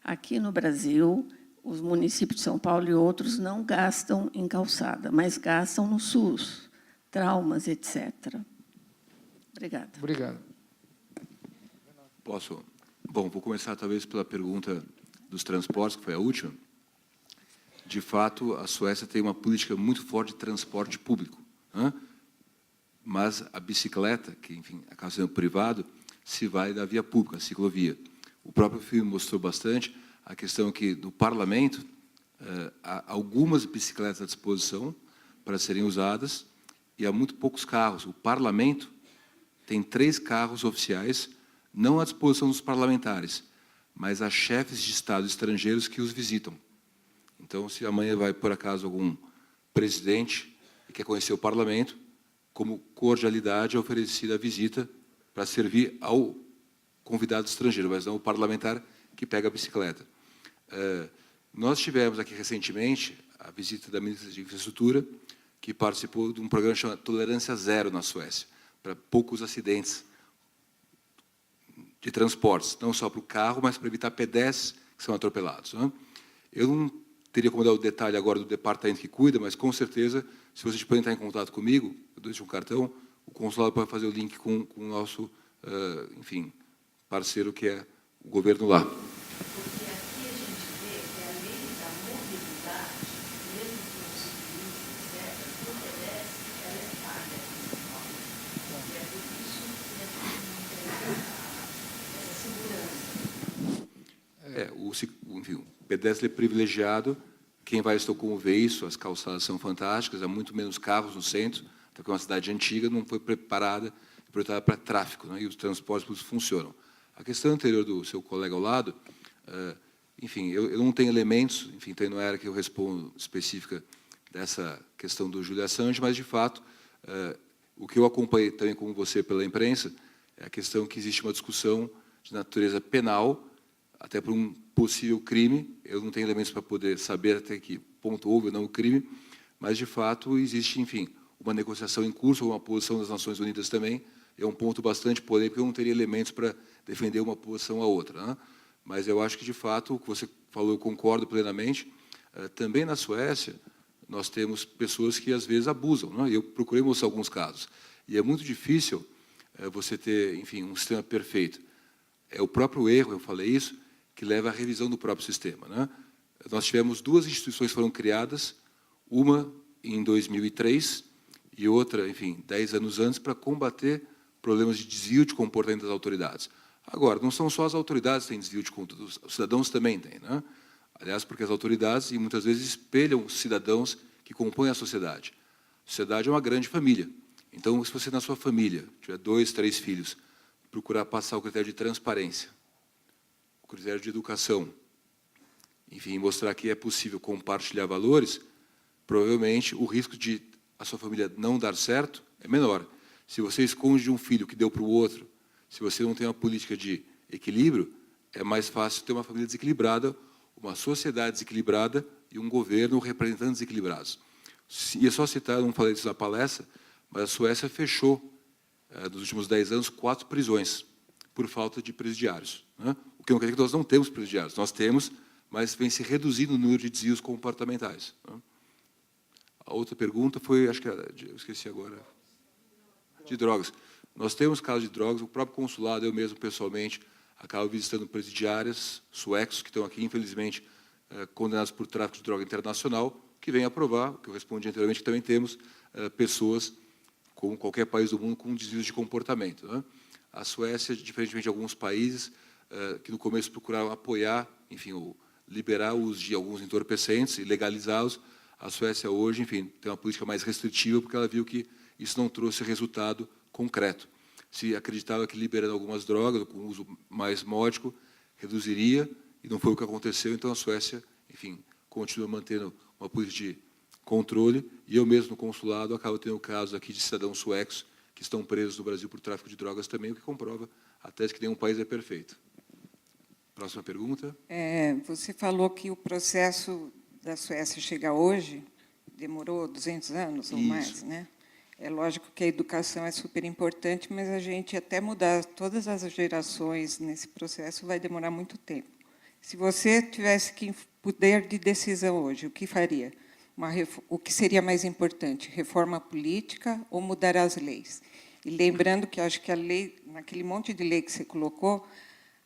Aqui no Brasil, os municípios de São Paulo e outros não gastam em calçada, mas gastam no SUS, traumas, etc. Obrigada. Obrigado. Posso? Bom, vou começar talvez pela pergunta dos transportes, que foi a última. De fato, a Suécia tem uma política muito forte de transporte público, mas a bicicleta, que, enfim, acaba sendo privado, se vai da via pública, a ciclovia. O próprio filme mostrou bastante a questão que, no parlamento, há algumas bicicletas à disposição para serem usadas e há muito poucos carros. O parlamento tem 3 carros oficiais, não à disposição dos parlamentares, mas a chefes de Estado estrangeiros que os visitam. Então, se amanhã vai, por acaso, algum presidente que quer conhecer o parlamento, como cordialidade é oferecida a visita para servir ao convidado estrangeiro, mas não o parlamentar que pega a bicicleta. Nós tivemos aqui recentemente a visita da ministra de Infraestrutura, que participou de um programa chamado Tolerância Zero na Suécia, para poucos acidentes de transportes, não só para o carro, mas para evitar pedestres que são atropelados. Eu não teria como dar o detalhe agora do departamento que cuida, mas, com certeza, se vocês puderem entrar em contato comigo, eu deixo um cartão, o consulado pode fazer o link com o nosso, enfim, parceiro, que é o governo lá. Porque aqui a gente vê que a lei da mobilidade, mesmo para os ciclistas, etc., para o pedestre, ela é falha. E é por isso que a gente não tem essa segurança. Enfim, o pedestre é privilegiado. Quem vai a Estocolmo vê isso, as calçadas são fantásticas, há muito menos carros no centro, porque é uma cidade antiga, não foi preparada para tráfego, e os transportes públicos funcionam. A questão anterior do seu colega ao lado, enfim, eu não tenho elementos, enfim, então não era que eu respondo específica dessa questão do Julian Assange, mas, de fato, o que eu acompanhei também com você pela imprensa é a questão que existe uma discussão de natureza penal, até por um possível crime. Eu não tenho elementos para poder saber até que ponto houve ou não o crime, mas, de fato, existe, enfim, uma negociação em curso, uma posição das Nações Unidas também. É um ponto bastante polêmico, porque eu não teria elementos para defender uma posição à outra, né? Mas eu acho que, de fato, o que você falou, eu concordo plenamente. Também na Suécia, nós temos pessoas que, às vezes, abusam, né? Eu procurei mostrar alguns casos. E é muito difícil você ter, enfim, um sistema perfeito. É o próprio erro, eu falei isso, que leva à revisão do próprio sistema, né? Nós tivemos 2 instituições que foram criadas, uma em 2003 e outra, enfim, 10 anos antes, para combater problemas de desvio de comportamento das autoridades. Agora, não são só as autoridades que têm desvio de conduta, os cidadãos também têm, né? Aliás, porque as autoridades, e muitas vezes, espelham os cidadãos que compõem a sociedade. A sociedade é uma grande família. Então, se você, na sua família, tiver 2, 3 filhos, procurar passar o critério de transparência, o critério de educação, enfim, mostrar que é possível compartilhar valores, provavelmente o risco de a sua família não dar certo é menor. Se você esconde de um filho que deu para o outro, se você não tem uma política de equilíbrio, é mais fácil ter uma família desequilibrada, uma sociedade desequilibrada e um governo representando desequilibrados. E é só citar, eu não falei isso na palestra, mas a Suécia fechou, nos últimos 10 anos, 4 prisões por falta de presidiários, né? O que não quer dizer que nós não temos presidiários. Nós temos, mas vem se reduzindo o número de desvios comportamentais, né? A outra pergunta foi, acho que era, eu esqueci agora, de drogas. Nós temos casos de drogas, o próprio consulado, eu mesmo pessoalmente, acabo visitando presidiárias suecos que estão aqui, infelizmente, condenados por tráfico de droga internacional, que vem a provar, o que eu respondi anteriormente, que também temos pessoas, como qualquer país do mundo, com desvios de comportamento, né? A Suécia, diferentemente de alguns países, que no começo procuraram apoiar, enfim, liberar o uso de alguns entorpecentes e legalizá-los, a Suécia hoje, enfim, tem uma política mais restritiva, porque ela viu que isso não trouxe resultado concreto. Se acreditava que liberando algumas drogas, com uso mais módico, reduziria, e não foi o que aconteceu, então a Suécia, enfim, continua mantendo uma política de controle, e eu mesmo, no consulado, acabo tendo casos aqui de cidadãos suecos que estão presos no Brasil por tráfico de drogas também, o que comprova a tese que nenhum país é perfeito. Próxima pergunta. Você falou que o processo da Suécia chegar hoje demorou 200 anos ou mais, né? É lógico que a educação é super importante, mas a gente, até mudar todas as gerações nesse processo, vai demorar muito tempo. Se você tivesse que poder de decisão hoje, o que faria? O que seria mais importante? Reforma política ou mudar as leis? E lembrando que acho que a lei, naquele monte de lei que você colocou,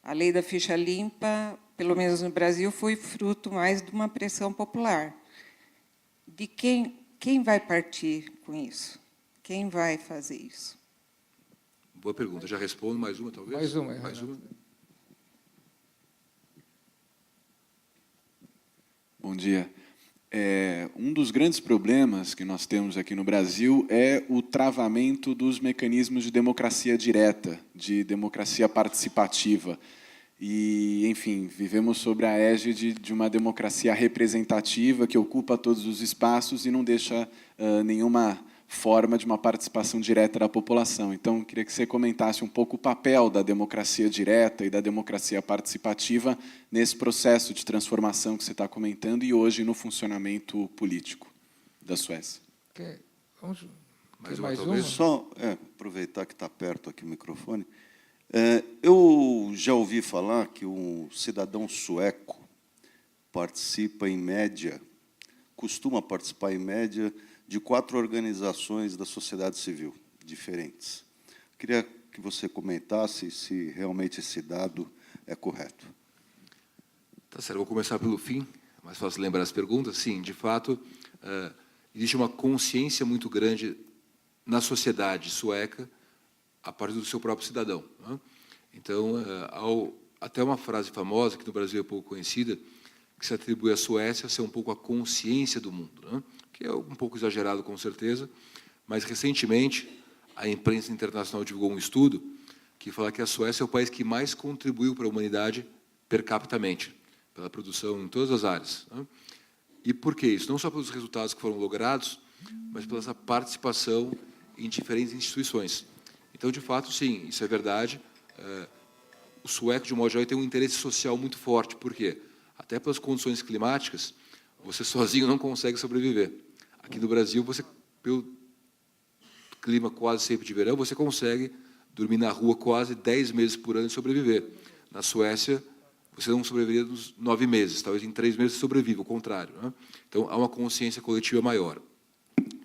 a lei da ficha limpa, pelo menos no Brasil, foi fruto mais de uma pressão popular. De quem vai partir com isso? Quem vai fazer isso? Boa pergunta. Já respondo mais uma, talvez? Mais uma. Mais uma. Bom dia. Um dos grandes problemas que nós temos aqui no Brasil é o travamento dos mecanismos de democracia direta, de democracia participativa. E, enfim, vivemos sob a égide de uma democracia representativa que ocupa todos os espaços e não deixa nenhuma forma de uma participação direta da população. Então, queria que você comentasse um pouco o papel da democracia direta e da democracia participativa nesse processo de transformação que você está comentando e hoje no funcionamento político da Suécia. Vamos mais uma? Só aproveitar que está perto aqui o microfone. Eu já ouvi falar que um cidadão sueco participa, em média, costuma participar, em média, de 4 organizações da sociedade civil diferentes. Queria que você comentasse se realmente esse dado é correto. Tá certo, vou começar pelo fim, mais fácil lembrar as perguntas. Sim, de fato, existe uma consciência muito grande na sociedade sueca a partir do seu próprio cidadão, né? Então, até uma frase famosa, que no Brasil é pouco conhecida, que se atribui à Suécia ser um pouco a consciência do mundo, né? Que é um pouco exagerado, com certeza, mas, recentemente, a imprensa internacional divulgou um estudo que fala que a Suécia é o país que mais contribuiu para a humanidade per capitamente, pela produção em todas as áreas. Né? E por que isso? Não só pelos resultados que foram logrados, mas pela essa participação em diferentes instituições. Então, de fato, sim, isso é verdade. O sueco, de um modo geral, tem um interesse social muito forte. Por quê? Até pelas condições climáticas, você sozinho não consegue sobreviver. Aqui no Brasil, você, pelo clima quase sempre de verão, você consegue dormir na rua quase 10 meses por ano e sobreviver. Na Suécia, você não sobreviveria nos 9 meses, talvez em 3 meses você sobreviva, o contrário. Né? Então, há uma consciência coletiva maior.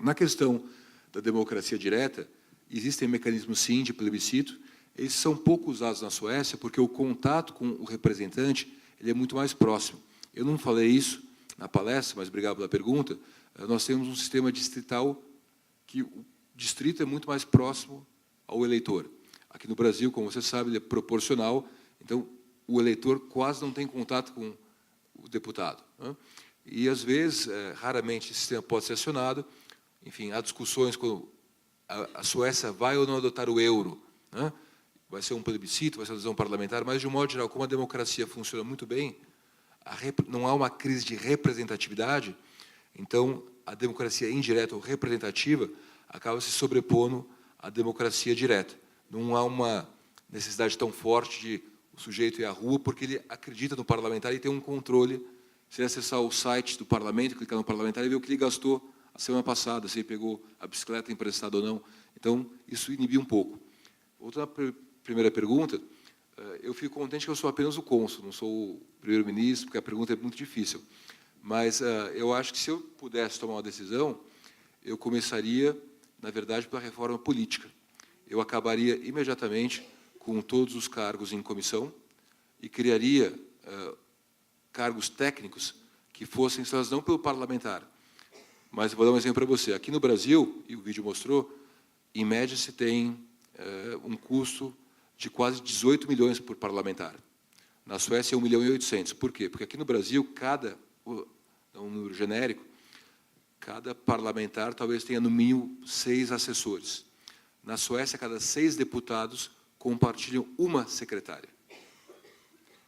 Na questão da democracia direta, existem mecanismos, sim, de plebiscito. Eles são pouco usados na Suécia, porque o contato com o representante ele é muito mais próximo. Eu não falei isso na palestra, mas obrigado pela pergunta. Nós temos um sistema distrital que o distrito é muito mais próximo ao eleitor. Aqui no Brasil, como você sabe, ele é proporcional, então o eleitor quase não tem contato com o deputado. Né? E, às vezes, raramente esse sistema pode ser acionado. Enfim, há discussões quando a Suécia vai ou não adotar o euro. Né? Vai ser um plebiscito, vai ser uma decisão parlamentar, mas, de um modo geral, como a democracia funciona muito bem, não há uma crise de representatividade, então a democracia indireta ou representativa acaba se sobrepondo à democracia direta. Não há uma necessidade tão forte de o sujeito ir à rua, porque ele acredita no parlamentar e tem um controle. Se ele acessar o site do parlamento, clicar no parlamentar e ver o que ele gastou a semana passada, se ele pegou a bicicleta emprestada ou não. Então, isso inibe um pouco. Voltando à primeira pergunta, eu fico contente que eu sou apenas o cônsul, não sou o primeiro-ministro, porque a pergunta é muito difícil. Mas eu acho que, se eu pudesse tomar uma decisão, eu começaria, na verdade, pela reforma política. Eu acabaria imediatamente com todos os cargos em comissão e criaria cargos técnicos que fossem instalados não pelo parlamentar. Mas vou dar um exemplo para você. Aqui no Brasil, e o vídeo mostrou, em média se tem um custo de quase 18 milhões por parlamentar. Na Suécia é 1,8 milhão. Por quê? Porque aqui no Brasil, um número genérico, cada parlamentar talvez tenha no mínimo 6 assessores. Na Suécia, cada 6 deputados compartilham uma secretária.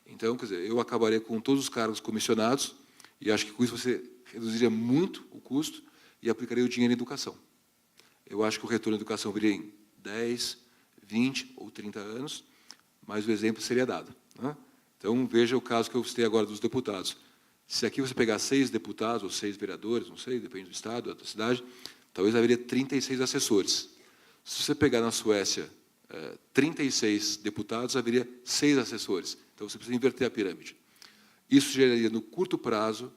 Então, quer dizer, eu acabaria com todos os cargos comissionados e acho que com isso você reduziria muito o custo e aplicaria o dinheiro em educação. Eu acho que o retorno à educação viria em 10, 20 ou 30 anos, mas o exemplo seria dado. Né? Então, veja o caso que eu citei agora dos deputados. Se aqui você pegar 6 deputados ou 6 vereadores, não sei, depende do estado, da cidade, talvez haveria 36 assessores. Se você pegar na Suécia 36 deputados, haveria 6 assessores. Então, você precisa inverter a pirâmide. Isso geraria, no curto prazo,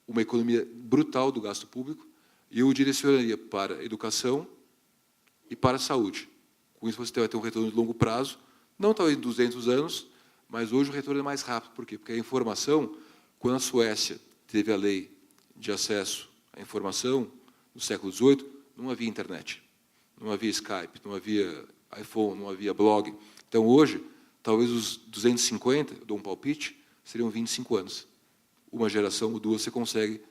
uma economia brutal do gasto público e eu direcionaria para a educação e para a saúde. Com isso, você vai ter um retorno de longo prazo, não talvez em 200 anos, mas hoje o retorno é mais rápido. Por quê? Porque a informação, quando a Suécia teve a lei de acesso à informação, no século XVIII, não havia internet, não havia Skype, não havia iPhone, não havia blog. Então, hoje, talvez os 250, eu dou um palpite, seriam 25 anos. Uma geração ou duas você consegue.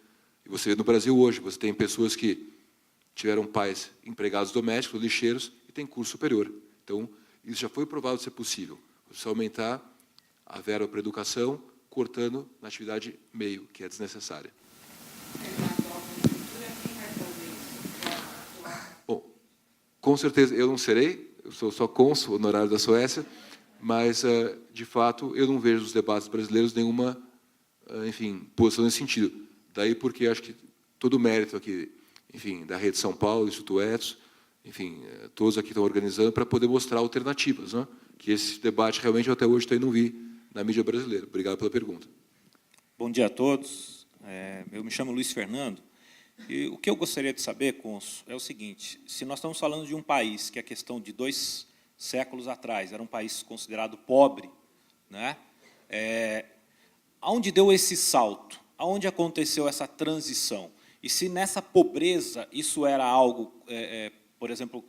E você vê no Brasil hoje, você tem pessoas que tiveram pais empregados domésticos, lixeiros, e têm curso superior. Então, isso já foi provado ser possível. Você aumentar a verba para a educação, cortando na atividade meio, que é desnecessária. Bom, com certeza eu não serei, eu sou só cônsul honorário da Suécia, mas, de fato, eu não vejo nos debates brasileiros nenhuma, enfim, posição nesse sentido. Daí porque acho que todo o mérito aqui, enfim, da Rede São Paulo, Instituto Etos, enfim, todos aqui estão organizando para poder mostrar alternativas, né? Que esse debate realmente até hoje também não vi na mídia brasileira. Obrigado pela pergunta. Bom dia a todos. Eu me chamo Luiz Fernando. E o que eu gostaria de saber, cônsul, é o seguinte: se nós estamos falando de um país que a questão de 2 séculos atrás era um país considerado pobre, né? Aonde deu esse salto? Aonde aconteceu essa transição? E se nessa pobreza isso era algo, por exemplo,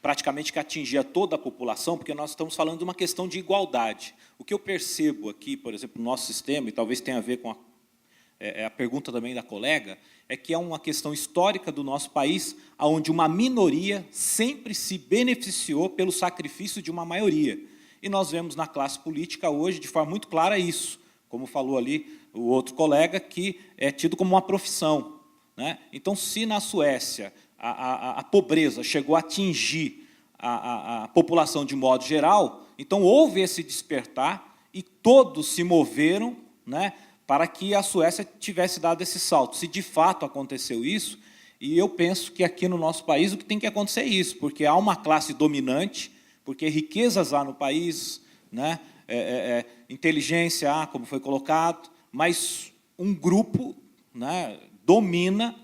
praticamente que atingia toda a população, porque nós estamos falando de uma questão de igualdade. O que eu percebo aqui, por exemplo, no nosso sistema, e talvez tenha a ver com a pergunta também da colega, é que é uma questão histórica do nosso país, onde uma minoria sempre se beneficiou pelo sacrifício de uma maioria. E nós vemos na classe política hoje, de forma muito clara, isso. Como falou ali o outro colega, que é tido como uma profissão, né? Então, se na Suécia a pobreza chegou a atingir a população de modo geral, então houve esse despertar e todos se moveram, né, para que a Suécia tivesse dado esse salto. Se de fato aconteceu isso, e eu penso que aqui no nosso país o que tem que acontecer é isso, porque há uma classe dominante, porque riquezas há no país, né, inteligência há, como foi colocado, mas um grupo, né, domina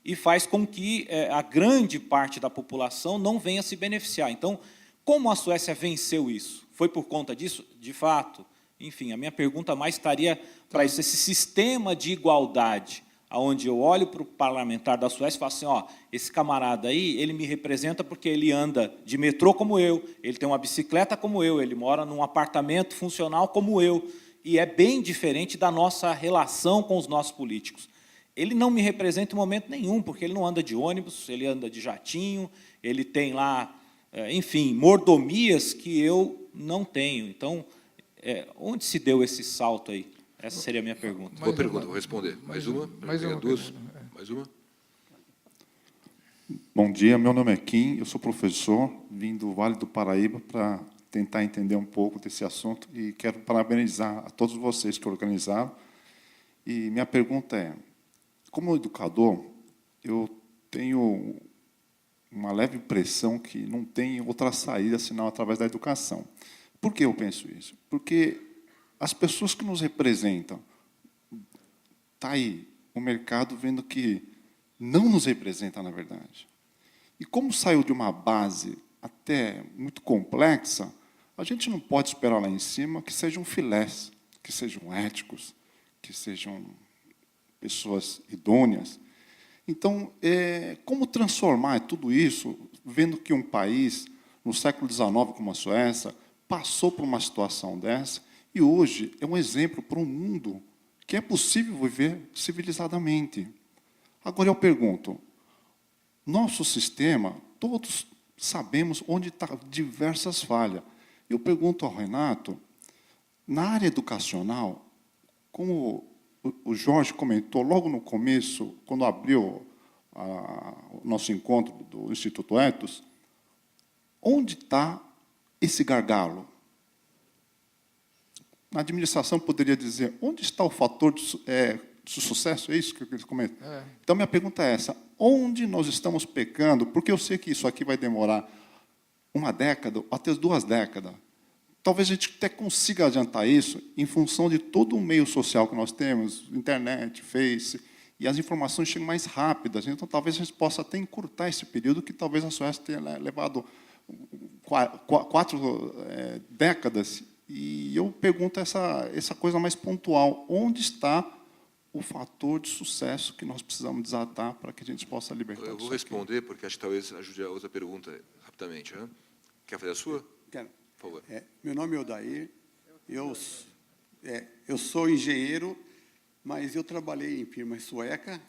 e faz com que a grande parte da população não venha se beneficiar. Então, como a Suécia venceu isso? Foi por conta disso? De fato. Enfim, a minha pergunta mais estaria para isso, esse sistema de igualdade, onde eu olho para o parlamentar da Suécia e falo assim, ó, esse camarada aí, ele me representa porque ele anda de metrô como eu, ele tem uma bicicleta como eu, ele mora num apartamento funcional como eu, e é bem diferente da nossa relação com os nossos políticos. Ele não me representa em momento nenhum, porque ele não anda de ônibus, ele anda de jatinho, ele tem lá, enfim, mordomias que eu não tenho. Então, onde se deu esse salto aí? Essa seria a minha pergunta. Boa pergunta, vou responder. Mais uma? Mais uma. Duas? Mais uma? Bom dia, meu nome é Kim, eu sou professor, vim do Vale do Paraíba para tentar entender um pouco desse assunto e quero parabenizar a todos vocês que organizaram. E minha pergunta é, como educador, eu tenho uma leve impressão que não tem outra saída senão através da educação. Por que eu penso isso? Porque as pessoas que nos representam, está aí o mercado vendo que não nos representa, na verdade. E como saiu de uma base até muito complexa, a gente não pode esperar lá em cima que sejam filés, que sejam éticos, que sejam pessoas idôneas. Então, como transformar tudo isso, vendo que um país, no século XIX, como a Suécia, passou por uma situação dessa, e hoje é um exemplo para o mundo que é possível viver civilizadamente. Agora eu pergunto, nosso sistema, todos sabemos onde estão diversas falhas. Eu pergunto ao Renato, na área educacional, como o Jorge comentou logo no começo, quando abriu o nosso encontro do Instituto Ethos, onde está esse gargalo? Na administração, poderia dizer, onde está o fator de sucesso? É isso que eles comentam. Então, minha pergunta é essa, onde nós estamos pecando? Porque eu sei que isso aqui vai demorar uma década, ou até 2 décadas. Talvez a gente até consiga adiantar isso em função de todo o meio social que nós temos, internet, Face, e as informações chegam mais rápidas. Então, talvez a gente possa até encurtar esse período que talvez a Suécia tenha levado 4 décadas. E eu pergunto essa coisa mais pontual. Onde está o fator de sucesso que nós precisamos desatar para que a gente possa libertar Eu vou responder, porque acho que talvez ajude a outra pergunta rapidamente. Né? Quer fazer a sua? Quero. Por favor. Meu nome é Odair, eu sou engenheiro, mas eu trabalhei em firma sueca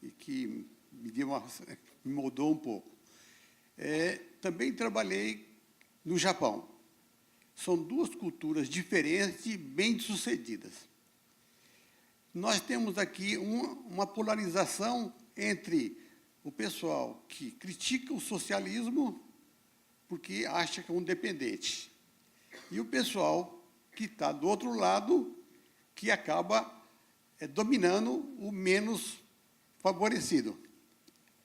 e que me moldou um pouco. Também trabalhei no Japão. São 2 culturas diferentes e bem-sucedidas. Nós temos aqui uma polarização entre o pessoal que critica o socialismo porque acha que é um dependente, e o pessoal que está do outro lado, que acaba dominando o menos favorecido.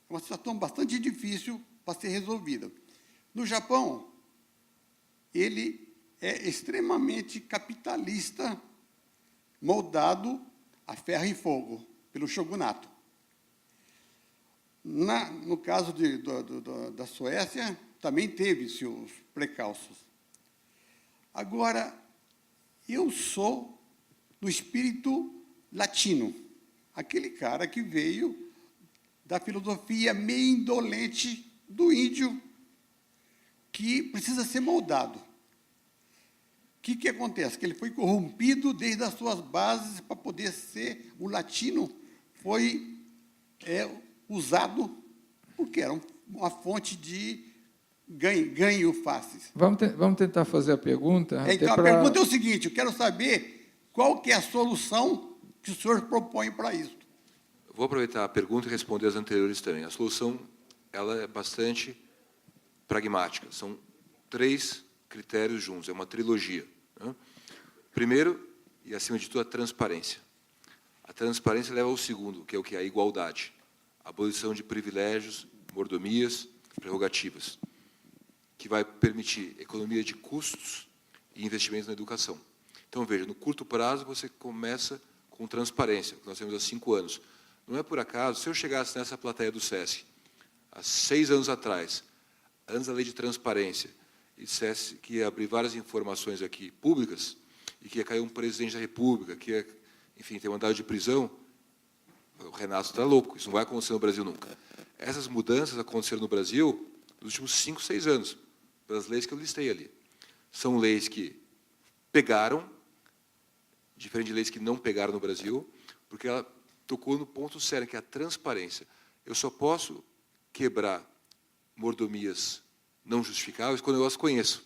É uma situação bastante difícil para ser resolvida. No Japão, ele é extremamente capitalista, moldado a ferro e fogo pelo shogunato. No caso da Suécia, também teve seus precalços. Agora, eu sou do espírito latino, aquele cara que veio da filosofia meio indolente do índio, que precisa ser moldado. O que acontece? Que ele foi corrompido desde as suas bases para poder ser o latino, foi usado porque era uma fonte de ganho fácil. Vamos tentar fazer a pergunta. Então, a pergunta é o seguinte, eu quero saber qual que é a solução que o senhor propõe para isso. Vou aproveitar a pergunta e responder as anteriores também. A solução ela é bastante pragmática. São 3 critérios juntos, é uma trilogia. Né? Primeiro, e acima de tudo, a transparência. A transparência leva ao segundo, que é o que? A igualdade. A abolição de privilégios, mordomias, prerrogativas, que vai permitir economia de custos e investimentos na educação. Então, veja, no curto prazo, você começa com transparência, que nós temos há 5 anos. Não é por acaso, se eu chegasse nessa plateia do SESC, há 6 anos atrás, antes da lei de transparência, e dissesse que ia abrir várias informações aqui públicas, e que ia cair um presidente da República, que ia, enfim, ter mandado de prisão, o Renato está louco, isso não vai acontecer no Brasil nunca. Essas mudanças aconteceram no Brasil nos últimos 5, 6 anos, pelas leis que eu listei ali. São leis que pegaram, diferente de leis que não pegaram no Brasil, porque ela tocou no ponto sério, que é a transparência. Eu só posso quebrar mordomias não justificáveis quando eu as conheço.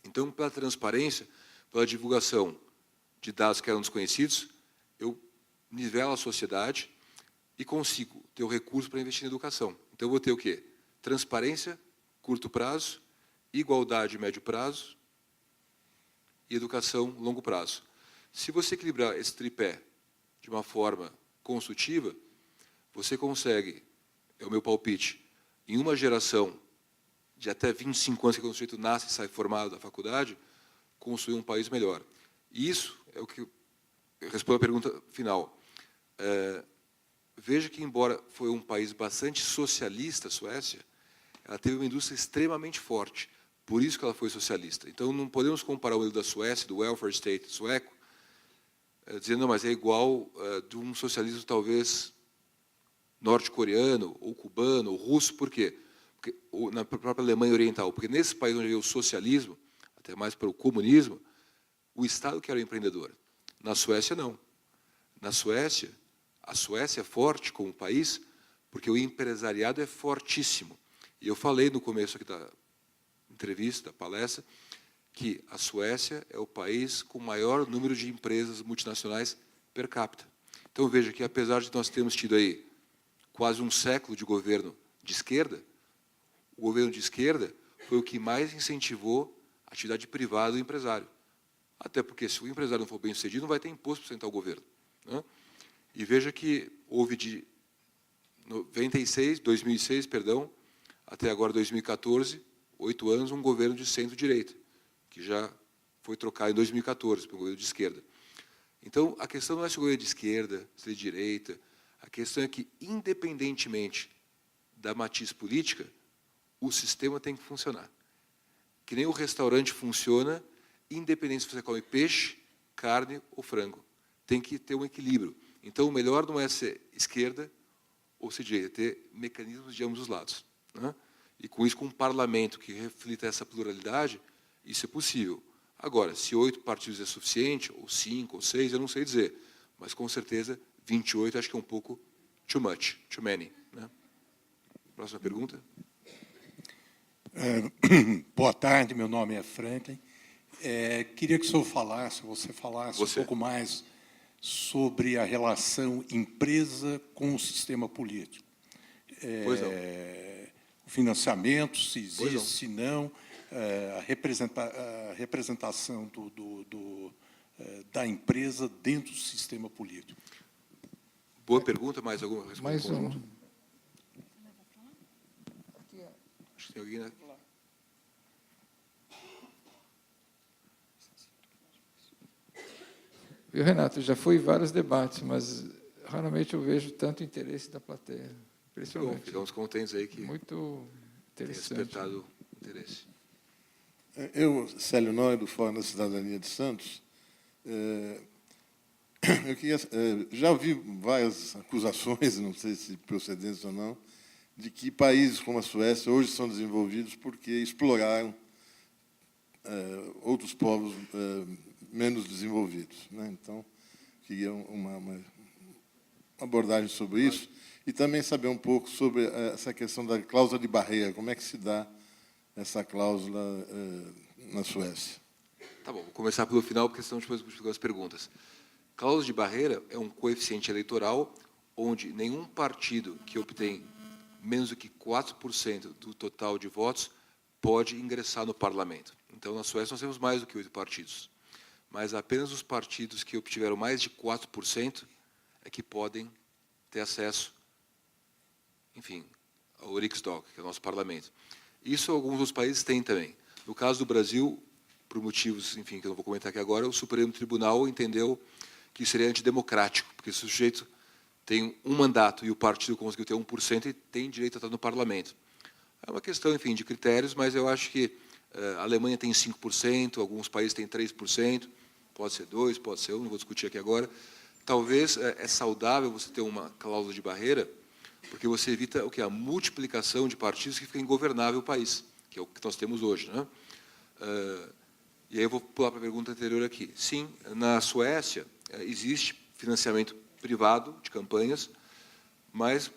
Então, pela transparência, pela divulgação de dados que eram desconhecidos, eu nivelo a sociedade e consigo ter o recurso para investir em educação. Então, eu vou ter o quê? Transparência, curto prazo, igualdade, médio prazo e educação, longo prazo. Se você equilibrar esse tripé de uma forma construtiva, você consegue, é o meu palpite, em uma geração de até 25 anos que o sujeito nasce e sai formado da faculdade, construir um país melhor. E isso é o que eu respondo à pergunta final. Veja que, embora foi um país bastante socialista, a Suécia, ela teve uma indústria extremamente forte. Por isso que ela foi socialista. Então, não podemos comparar o modelo da Suécia, do welfare state sueco, dizendo, não, mas é igual de um socialismo, talvez, norte-coreano, ou cubano, ou russo. Por quê? Porque, ou na própria Alemanha Oriental. Porque nesse país onde havia o socialismo, até mais para o comunismo, o Estado que era o empreendedor. Na Suécia, não. Na Suécia, a Suécia é forte como país porque o empresariado é fortíssimo. E eu falei no começo aqui da entrevista, da palestra, que a Suécia é o país com o maior número de empresas multinacionais per capita. Então, veja que, apesar de nós termos tido aí quase um século de governo de esquerda, o governo de esquerda foi o que mais incentivou a atividade privada do empresário. Até porque, se o empresário não for bem sucedido, não vai ter imposto para sustentar o governo. Né? E veja que houve de 2006, até agora 2014, 8 anos, um governo de centro-direita, que já foi trocado em 2014 para um governo de esquerda. Então, a questão não é se o governo é de esquerda, se é de direita, a questão é que, independentemente da matiz política, o sistema tem que funcionar. Que nem o restaurante funciona, independente se você come peixe, carne ou frango. Tem que ter um equilíbrio. Então, o melhor não é ser esquerda ou ser direita, é ter mecanismos de ambos os lados. Né? E, com isso, com um parlamento que reflita essa pluralidade, isso é possível. Agora, se 8 partidos é suficiente, ou 5, ou 6, eu não sei dizer. Mas, com certeza, 28 acho que é um pouco too much, too many. Né? Próxima pergunta. Boa tarde, meu nome é Franklin. Queria que você falasse um pouco mais sobre a relação empresa com o sistema político. O financiamento, se existe, se não, a representação da empresa dentro do sistema político. Boa pergunta, mais alguma resposta? Mais uma. Acho que tem alguém, né? Viu, Renato, já fui em vários debates, mas raramente eu vejo tanto interesse da plateia. Impressionante. Bom, ficamos contentes aí que muito interessante. Tem despertado interesse. Eu, Célio Noy, do Fórum da Cidadania de Santos, já ouvi várias acusações, não sei se procedentes ou não, de que países como a Suécia hoje são desenvolvidos porque exploraram outros povos menos desenvolvidos. Né? Então, queria uma abordagem sobre isso e também saber um pouco sobre essa questão da cláusula de barreira, como é que se dá essa cláusula na Suécia. Tá bom, vou começar pelo final, porque senão depois eu as perguntas. Cláusula de barreira é um coeficiente eleitoral onde nenhum partido que obtém menos do que 4% do total de votos pode ingressar no parlamento. Então, na Suécia, nós temos mais do que 8 partidos. Mas apenas os partidos que obtiveram mais de 4% é que podem ter acesso, enfim, ao Riksdag, que é o nosso parlamento. Isso alguns dos países têm também. No caso do Brasil, por motivos, enfim, que eu não vou comentar aqui agora, o Supremo Tribunal entendeu que seria antidemocrático, porque se o sujeito tem um mandato e o partido conseguiu ter 1% e tem direito a estar no parlamento. É uma questão, enfim, de critérios, mas eu acho que a Alemanha tem 5%, alguns países têm 3%, pode ser 2%, pode ser 1%, não vou discutir aqui agora. Talvez é saudável você ter uma cláusula de barreira, porque você evita o que? A multiplicação de partidos que fica ingovernável o país, que é o que nós temos hoje, né? E aí eu vou pular para a pergunta anterior aqui. Sim, na Suécia existe financiamento privado de campanhas, mas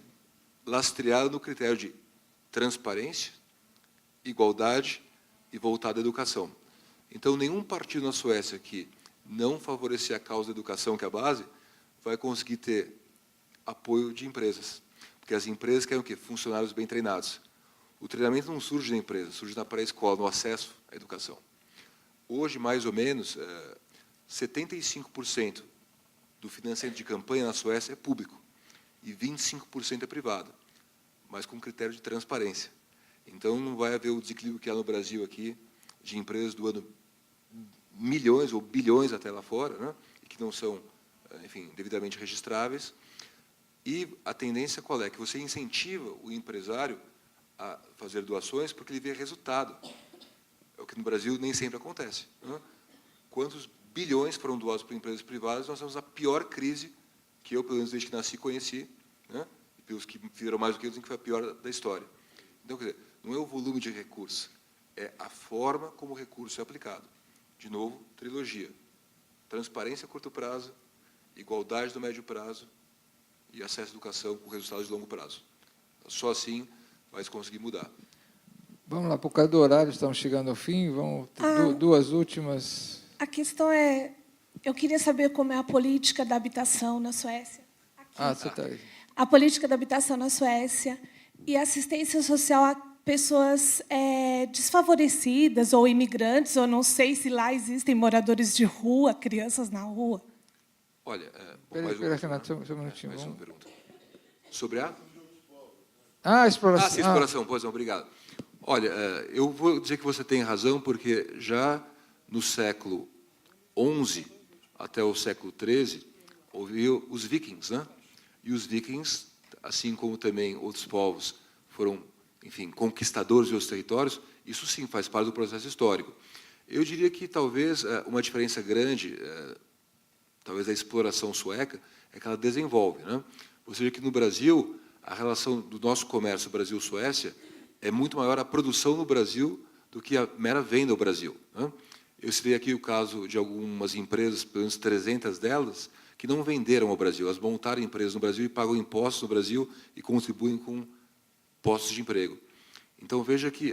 lastreado no critério de transparência, igualdade e voltado à educação. Então, nenhum partido na Suécia que não favorecer a causa da educação, que é a base, vai conseguir ter apoio de empresas. Porque as empresas querem o quê? Funcionários bem treinados. O treinamento não surge na empresa, surge na pré-escola, no acesso à educação. Hoje, mais ou menos, 75% do financiamento de campanha na Suécia é público e 25% é privado, mas com critério de transparência. Então, não vai haver o desequilíbrio que há no Brasil aqui, de empresas doando milhões ou bilhões até lá fora, né, e que não são, enfim, devidamente registráveis. E a tendência qual é? Que você incentiva o empresário a fazer doações porque ele vê resultado. É o que no Brasil nem sempre acontece, né? Quantos bilhões foram doados por empresas privadas, nós temos a pior crise que eu, pelo menos desde que nasci, conheci, né? E pelos que fizeram mais do que eu, dizem que foi a pior da história. Então, quer dizer, não é o volume de recursos, é a forma como o recurso é aplicado. De novo, trilogia. Transparência a curto prazo, igualdade no médio prazo e acesso à educação com resultados de longo prazo. Só assim vai se conseguir mudar. Vamos lá, por causa do horário, estamos chegando ao fim, vamos ter duas últimas. A questão é, eu queria saber como é a política da habitação na Suécia. Você está aí. A política da habitação na Suécia e assistência social a pessoas desfavorecidas ou imigrantes, ou não sei se lá existem moradores de rua, crianças na rua. Olha, Espera, Renato, só um minutinho. Mais uma pergunta. Sobre a? Exploração. Sim, exploração. Pois não, obrigado. Olha, eu vou dizer que você tem razão, porque já no século XI até o século XIII, houve os vikings, né? E os vikings, assim como também outros povos foram, enfim, conquistadores de outros territórios, isso sim faz parte do processo histórico. Eu diria que talvez uma diferença grande, talvez da exploração sueca, é que ela desenvolve, né? Você vê que no Brasil, a relação do nosso comércio Brasil-Suécia é muito maior a produção no Brasil do que a mera venda ao Brasil, né? Eu citei aqui o caso de algumas empresas, pelo menos 300 delas, que não venderam ao Brasil. Elas montaram empresas no Brasil e pagam impostos no Brasil e contribuem com postos de emprego. Então, veja que,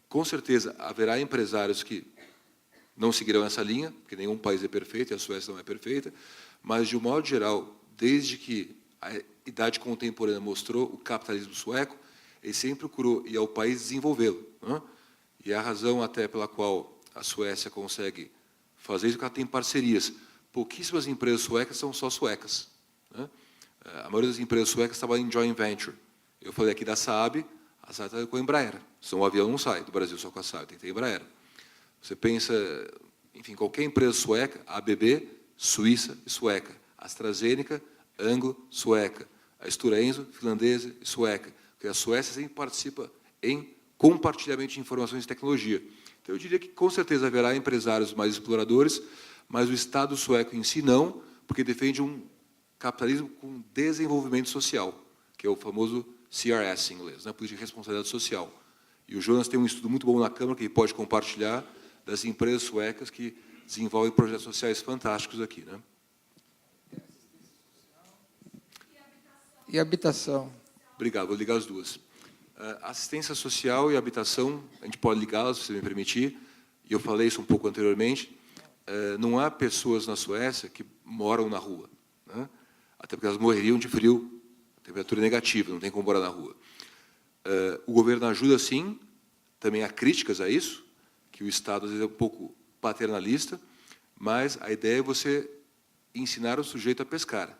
com certeza, haverá empresários que não seguirão essa linha, porque nenhum país é perfeito, e a Suécia não é perfeita, mas, de um modo geral, desde que a idade contemporânea mostrou o capitalismo sueco, ele sempre procurou ir ao país desenvolvê-lo, né? E a razão até pela qual a Suécia consegue fazer isso é que ela tem parcerias. Pouquíssimas empresas suecas são só suecas, né? A maioria das empresas suecas trabalham em joint venture. Eu falei aqui da Saab, a Saab está com a Embraer. Senão o avião não sai do Brasil só com a Saab, tem que ter Embraer. Você pensa, enfim, qualquer empresa sueca, a ABB, suíça e sueca. AstraZeneca, anglo, sueca. A Stora Enso, finlandesa e sueca. Porque a Suécia sempre participa em compartilhamento de informações e tecnologia. Então, eu diria que, com certeza, haverá empresários mais exploradores, mas o Estado sueco em si não, porque defende um capitalismo com desenvolvimento social, que é o famoso CRS em inglês, né? Política de responsabilidade social. E o Jonas tem um estudo muito bom na Câmara, que ele pode compartilhar, das empresas suecas que desenvolvem projetos sociais fantásticos aqui, né? E habitação? Obrigado, vou ligar as duas. Assistência social e habitação, a gente pode ligá-las, se você me permitir, e eu falei isso um pouco anteriormente. Não há pessoas na Suécia que moram na rua, né? Até porque elas morreriam de frio, temperatura negativa, não tem como morar na rua. O governo ajuda, sim, também há críticas a isso, que o Estado, às vezes, é um pouco paternalista, mas a ideia é você ensinar o sujeito a pescar,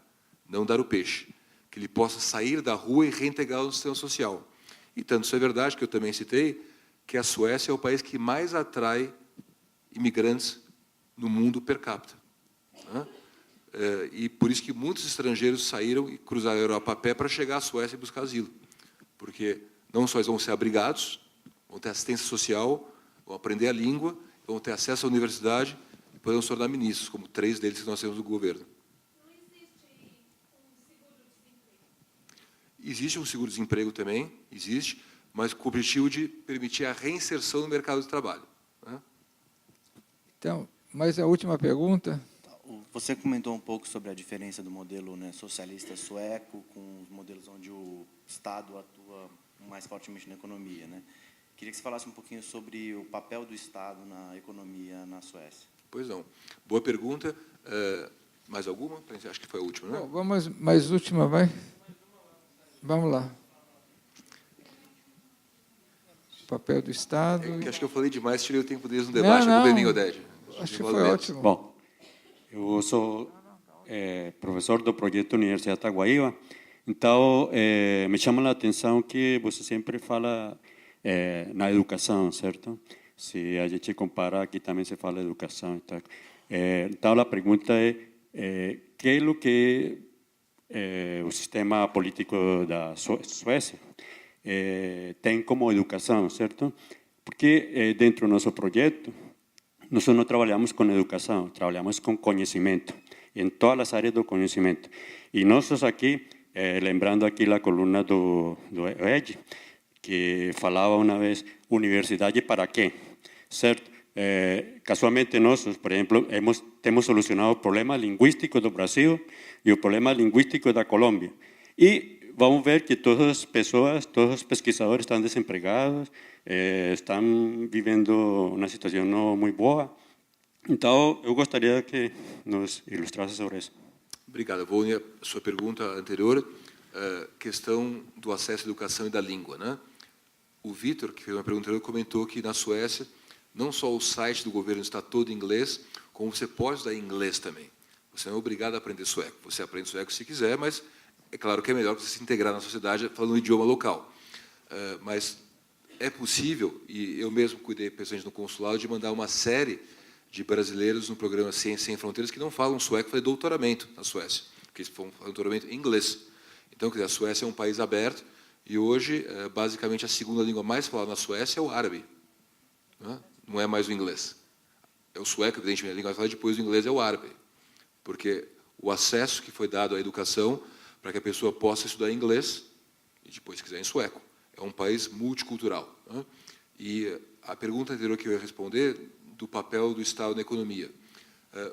não dar o peixe, que ele possa sair da rua e reintegrá-lo no sistema social. E tanto isso é verdade, que eu também citei, que a Suécia é o país que mais atrai imigrantes no mundo per capita, né? E por isso que muitos estrangeiros saíram e cruzaram a Europa a pé para chegar à Suécia e buscar asilo, porque não só eles vão ser abrigados, vão ter assistência social, vão aprender a língua, vão ter acesso à universidade e poderão se tornar ministros, como 3 deles que nós temos no governo. Existe um seguro-desemprego também, existe, mas com o objetivo de permitir a reinserção no mercado de trabalho, né? Então, mas a última pergunta. Você comentou um pouco sobre a diferença do modelo, né, socialista sueco com os modelos onde o Estado atua mais fortemente na economia, né? Queria que você falasse um pouquinho sobre o papel do Estado na economia na Suécia. Pois não. Boa pergunta. Mais alguma? Acho que foi a última, não é? Bom, vamos, mais última, vai. Vamos lá. O papel do Estado. Acho que eu falei demais, tirei o tempo deles no debate. Não, não. Oded. Acho que foi ótimo. Bom, eu sou professor do projeto Universidade da Guaíba, então me chama a atenção que você sempre fala na educação, certo? Se a gente compara, aqui também se fala educação. Então, a pergunta é que é o que o sistema político da Suécia tem como educação, certo? Porque dentro do nosso projeto, nós não trabalhamos com educação, trabalhamos com conhecimento, em todas as áreas do conhecimento. E nós aqui, lembrando aqui a coluna do Ed, que falava uma vez, universidade para quê? Certo? Casualmente nós, por exemplo, temos solucionado o problema linguístico do Brasil e o problema linguístico da Colômbia. E vamos ver que todas as pessoas, todos os pesquisadores estão desempregados, estão vivendo uma situação não muito boa. Então, eu gostaria que nos ilustrasse sobre isso. Obrigado. Vou unir a sua pergunta anterior, questão do acesso à educação e da língua, né? O Vitor, que fez uma pergunta anterior, comentou que na Suécia, não só o site do governo está todo em inglês, como você pode estudar em inglês também. Você não é obrigado a aprender sueco. Você aprende sueco se quiser, mas é claro que é melhor você se integrar na sociedade falando um idioma local. Mas é possível, e eu mesmo cuidei, presente no consulado, de mandar uma série de brasileiros no programa Ciência Sem Fronteiras que não falam sueco, fazer doutoramento na Suécia, porque eles falam doutoramento em inglês. Então, quer dizer, a Suécia é um país aberto, e hoje, basicamente, a segunda língua mais falada na Suécia é o árabe. Não é mais o inglês. É o sueco, evidentemente, a língua mais falada, depois do inglês é o árabe. Porque o acesso que foi dado à educação para que a pessoa possa estudar em inglês e depois, se quiser, em sueco. É um país multicultural, né? E a pergunta anterior que eu ia responder, do papel do Estado na economia.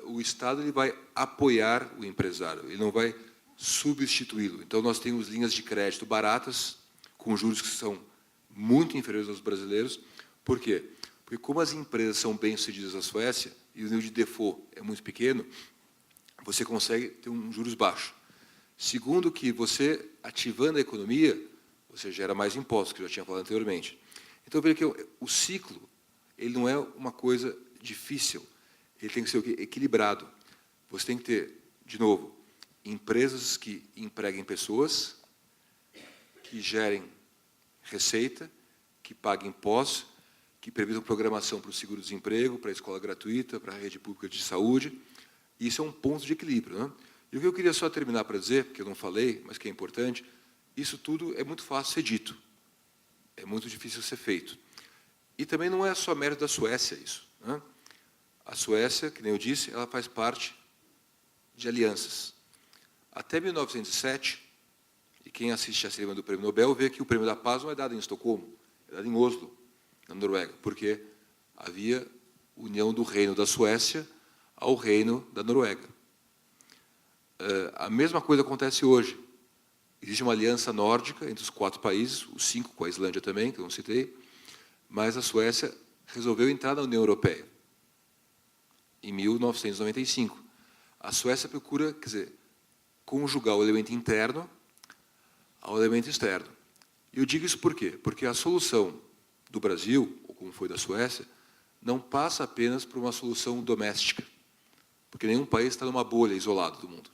O Estado ele vai apoiar o empresário, ele não vai substituí-lo. Então, nós temos linhas de crédito baratas, com juros que são muito inferiores aos brasileiros. Por quê? Porque como as empresas são bem-sucedidas na Suécia, e o nível de default é muito pequeno, você consegue ter um juros baixo. Segundo, que você, ativando a economia, você gera mais impostos, que eu já tinha falado anteriormente. Então, veja que o ciclo ele não é uma coisa difícil, ele tem que ser o quê? Equilibrado. Você tem que ter, de novo, empresas que empreguem pessoas, que gerem receita, que paguem impostos, que permitam programação para o seguro-desemprego, para a escola gratuita, para a rede pública de saúde. Isso é um ponto de equilíbrio, né? E o que eu queria só terminar para dizer, porque eu não falei, mas que é importante, isso tudo é muito fácil ser dito. É muito difícil ser feito. E também não é só mérito da Suécia isso, né? A Suécia, que nem eu disse, ela faz parte de alianças. Até 1907, e quem assiste a cerimônia do Prêmio Nobel vê que o Prêmio da Paz não é dado em Estocolmo, é dado em Oslo, na Noruega, porque havia união do reino da Suécia ao reino da Noruega. A mesma coisa acontece hoje. Existe uma aliança nórdica entre os 4 países, os 5 com a Islândia também, que eu não citei, mas a Suécia resolveu entrar na União Europeia em 1995. A Suécia procura, quer dizer, conjugar o elemento interno ao elemento externo. E eu digo isso por quê? Porque a solução do Brasil, ou como foi da Suécia, não passa apenas por uma solução doméstica, porque nenhum país está numa bolha isolado do mundo.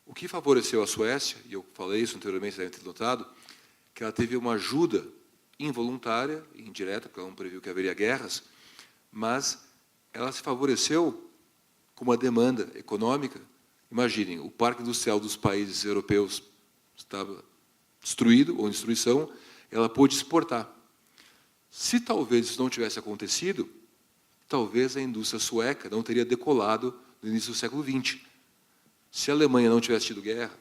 O que favoreceu a Suécia, e eu falei isso anteriormente, vocês devem ter notado, que ela teve uma ajuda involuntária, indireta, porque ela não previu que haveria guerras, mas ela se favoreceu com uma demanda econômica. Imaginem, o parque industrial dos países europeus estava destruído, ou em destruição, ela pôde exportar. Se talvez isso não tivesse acontecido, talvez a indústria sueca não teria decolado no início do século XX. Se a Alemanha não tivesse tido guerra,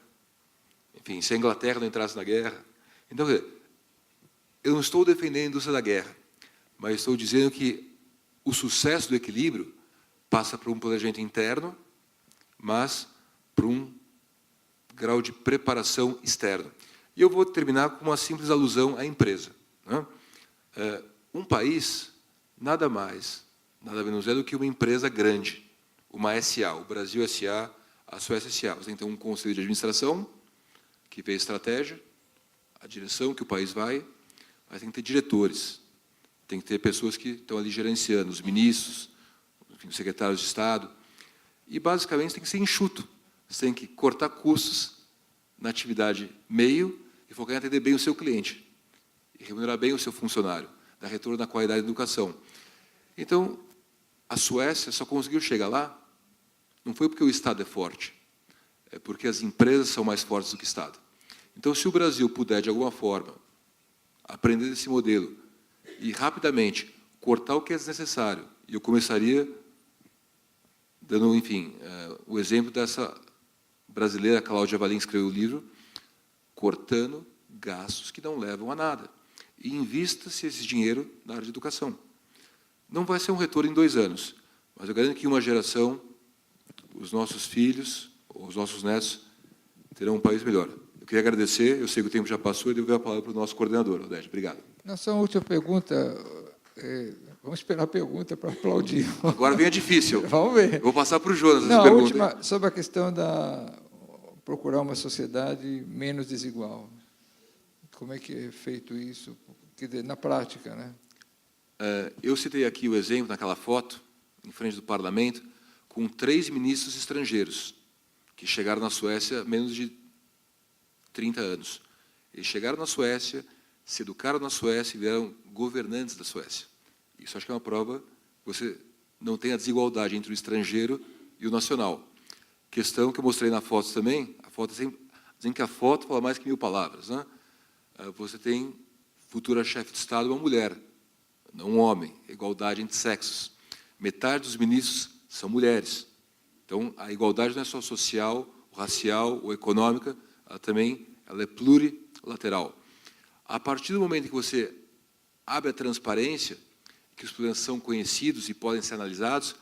enfim, se a Inglaterra não entrasse na guerra. Então, eu não estou defendendo a indústria da guerra, mas estou dizendo que o sucesso do equilíbrio passa por um planejamento interno, mas por um grau de preparação externo. E eu vou terminar com uma simples alusão à empresa. Um país, nada mais, nada menos é do que uma empresa grande, uma SA, o Brasil SA, a Suécia SA. Você tem que ter um conselho de administração, que vê a estratégia, a direção que o país vai, mas tem que ter diretores, tem que ter pessoas que estão ali gerenciando, os ministros, enfim, os secretários de Estado, e, basicamente, tem que ser enxuto. Você tem que cortar custos na atividade meio e focar em atender bem o seu cliente, e remunerar bem o seu funcionário, dar retorno na qualidade da educação. Então, a Suécia só conseguiu chegar lá, não foi porque o Estado é forte, é porque as empresas são mais fortes do que o Estado. Então, se o Brasil puder, de alguma forma, aprender desse modelo e, rapidamente, cortar o que é desnecessário, e eu começaria dando, enfim, o exemplo dessa brasileira, Cláudia Valim, que escreveu o livro, cortando gastos que não levam a nada. E invista-se esse dinheiro na área de educação. Não vai ser um retorno em 2 anos, mas eu garanto que em uma geração, os nossos filhos, ou os nossos netos, terão um país melhor. Eu queria agradecer, eu sei que o tempo já passou, e devolver a palavra para o nosso coordenador, Odete. Obrigado. Nossa última pergunta, vamos esperar a pergunta para aplaudir. Agora vem a difícil. Vamos ver. Eu vou passar para o Jonas essa Não, pergunta. a última, sobre a questão da procurar uma sociedade menos desigual. Como é que é feito isso? Quer dizer, na prática, né? Eu citei aqui o exemplo, naquela foto, em frente do parlamento, com 3 ministros estrangeiros, que chegaram na Suécia há menos de 30 anos. Eles chegaram na Suécia, se educaram na Suécia e vieram governantes da Suécia. Isso acho que é uma prova que você não tem a desigualdade entre o estrangeiro e o nacional. Questão que eu mostrei na foto também, a foto dizem que a foto fala mais que 1000 palavras, né? Você tem futura chefe de Estado, uma mulher, não um homem, igualdade entre sexos. Metade dos ministros são mulheres. Então, a igualdade não é só social, racial ou econômica, ela é plurilateral. A partir do momento que você abre a transparência, que os problemas são conhecidos e podem ser analisados,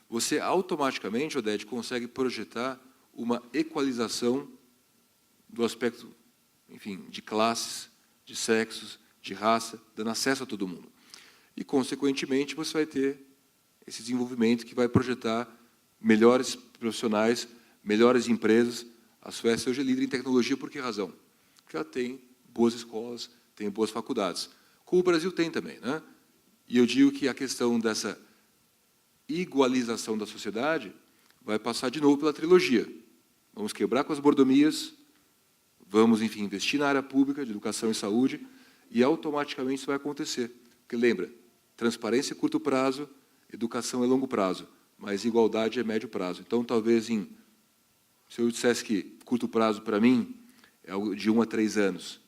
você automaticamente, Odete, consegue projetar uma equalização do aspecto, enfim, de classes, de sexos, de raça, dando acesso a todo mundo. E, consequentemente, você vai ter esse desenvolvimento que vai projetar melhores profissionais, melhores empresas. A Suécia hoje é líder em tecnologia por que razão? Porque ela tem boas escolas, tem boas faculdades. Como o Brasil tem também, né? E eu digo que a questão dessa igualização da sociedade vai passar de novo pela trilogia. Vamos quebrar com as mordomias, vamos, enfim, investir na área pública de educação e saúde, e automaticamente isso vai acontecer. Porque, lembra, transparência é curto prazo, educação é longo prazo, mas igualdade é médio prazo. Então, talvez, se eu dissesse que curto prazo, para mim, é de 1 a 3 anos,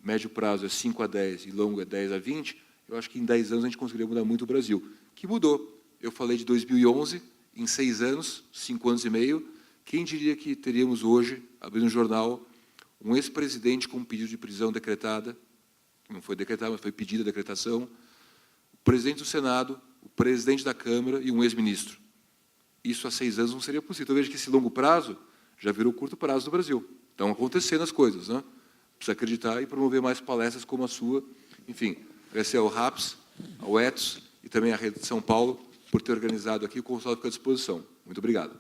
médio prazo é 5 a 10 e longo é 10 a 20, eu acho que em 10 anos a gente conseguiria mudar muito o Brasil. Que mudou. Eu falei de 2011, em 6 anos, 5 anos e meio, quem diria que teríamos hoje, abrindo um jornal, um ex-presidente com um pedido de prisão decretada, não foi decretada, mas foi pedida a decretação, o presidente do Senado, o presidente da Câmara e um ex-ministro. Isso há 6 anos não seria possível. Então, veja que esse longo prazo já virou curto prazo no Brasil. Estão acontecendo as coisas, né? Precisa acreditar e promover mais palestras como a sua. Enfim, agradecer ao RAPS, ao ETS e também à Rede de São Paulo por ter organizado aqui. O consulado fica à disposição. Muito obrigado.